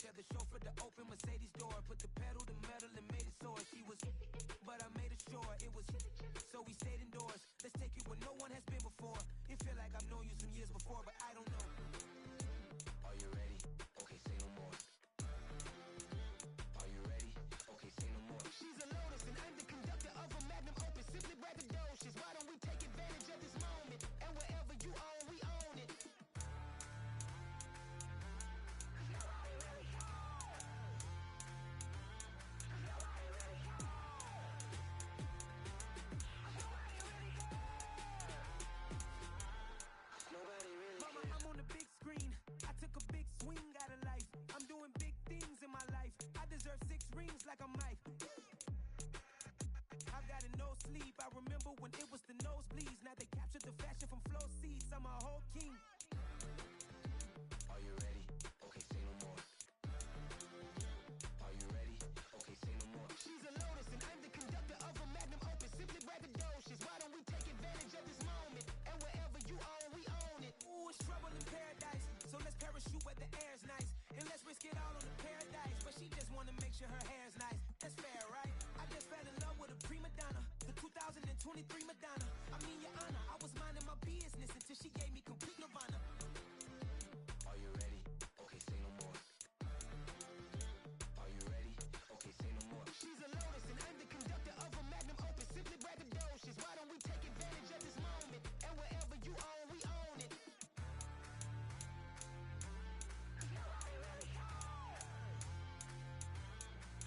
Tell the chauffeur to open Mercedes door. Put the pedal to metal and made it soar. She was, but I made it sure it was. So we stayed indoors. Let's take it where no one has been before. It feel like I've known you some years before, but I don't know. Are you ready? Okay, say no more. Are you ready? Okay, say no more. She's a Lotus and I'm the conductor of a Magnum Opus. Simply braggadocious. Why don't we take advantage of this moment? And wherever you own, we own it. Mama, I'm on the big screen. I took a big swing out of life. I'm doing big things in my life. I deserve 6 rings like I'm Mike. I've got no sleep. I remember when it was the nosebleeds. Now they captured the fashion from flow seats. I'm a whole king. Are you ready? Okay, say no more. Are you ready? Okay, say no more. She's a Lotus and I'm the conductor of a Magnum Opus. Simply braggadocious. Why don't we take advantage of this moment? And wherever you own, we own it. Ooh, it's trouble in paradise. So let's parachute where the air's nice. And let's risk it all on the paradise. But she just wanna make sure her hair's nice. That's fair, right? I just fell in love with a prima donna. The 2023 Madonna. I mean, your honor, I was minding my business until she gave me complete nirvana. Are you ready? Okay, say no more. Are you ready? Okay, say no more. She's a Lotus and I'm the conductor of a Magnum Opus. Simply braggadocious. Why don't we take advantage of this moment? And wherever you own, we own it. Nobody really cares.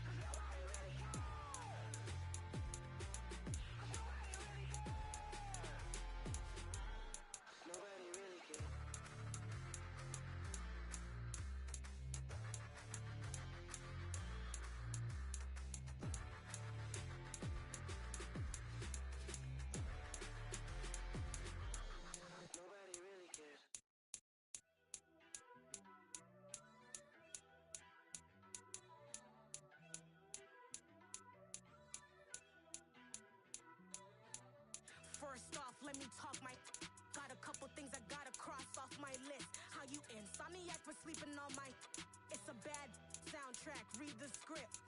Nobody really cares.
First off, let me talk my. Got a couple things I gotta cross off my list. How you insomniac for sleeping on my. It's a bad soundtrack. Read the script.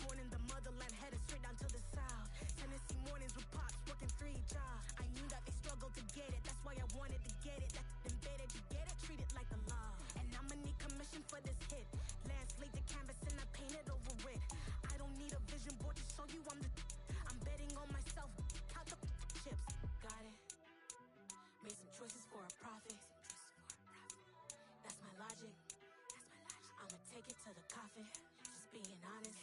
Born in the motherland, headed straight down to the south. Tennessee mornings with pops, working 3 jobs. I knew that they struggled to get it. That's why I wanted to get it. That embedded, you get it? Treat it like the law. And I'ma need commission for this hit. Lance laid the canvas and I painted over it. I don't need a vision board to show you I'm the. I'm betting on myself. Count the chips. Got it. Made some choices for a profit. That's my logic. I'ma take it to the coffin. Just being honest.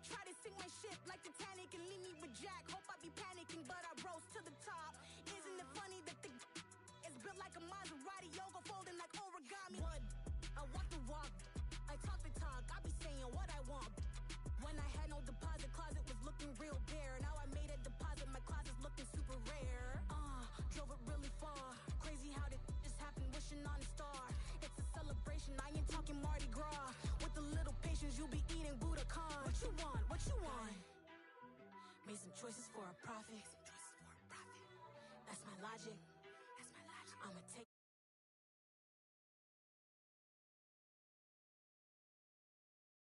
Try to sink my ship like Titanic and leave me with Jack. Hope I be panicking, but I rose to the top. Isn't it funny that the is built like a Maserati, yoga folding like origami? What? I walk the walk. I talk the talk. I be saying what I want. When I had no deposit, closet was looking real bare. Now I made a deposit, my closet's looking super rare. Drove it really far. Crazy how did just happen, wishing on a star. It's a celebration, I ain't talking Mardi Gras. With a little patience, you'll be eating Budokan. What you want? What you want? Made some choices for a profit.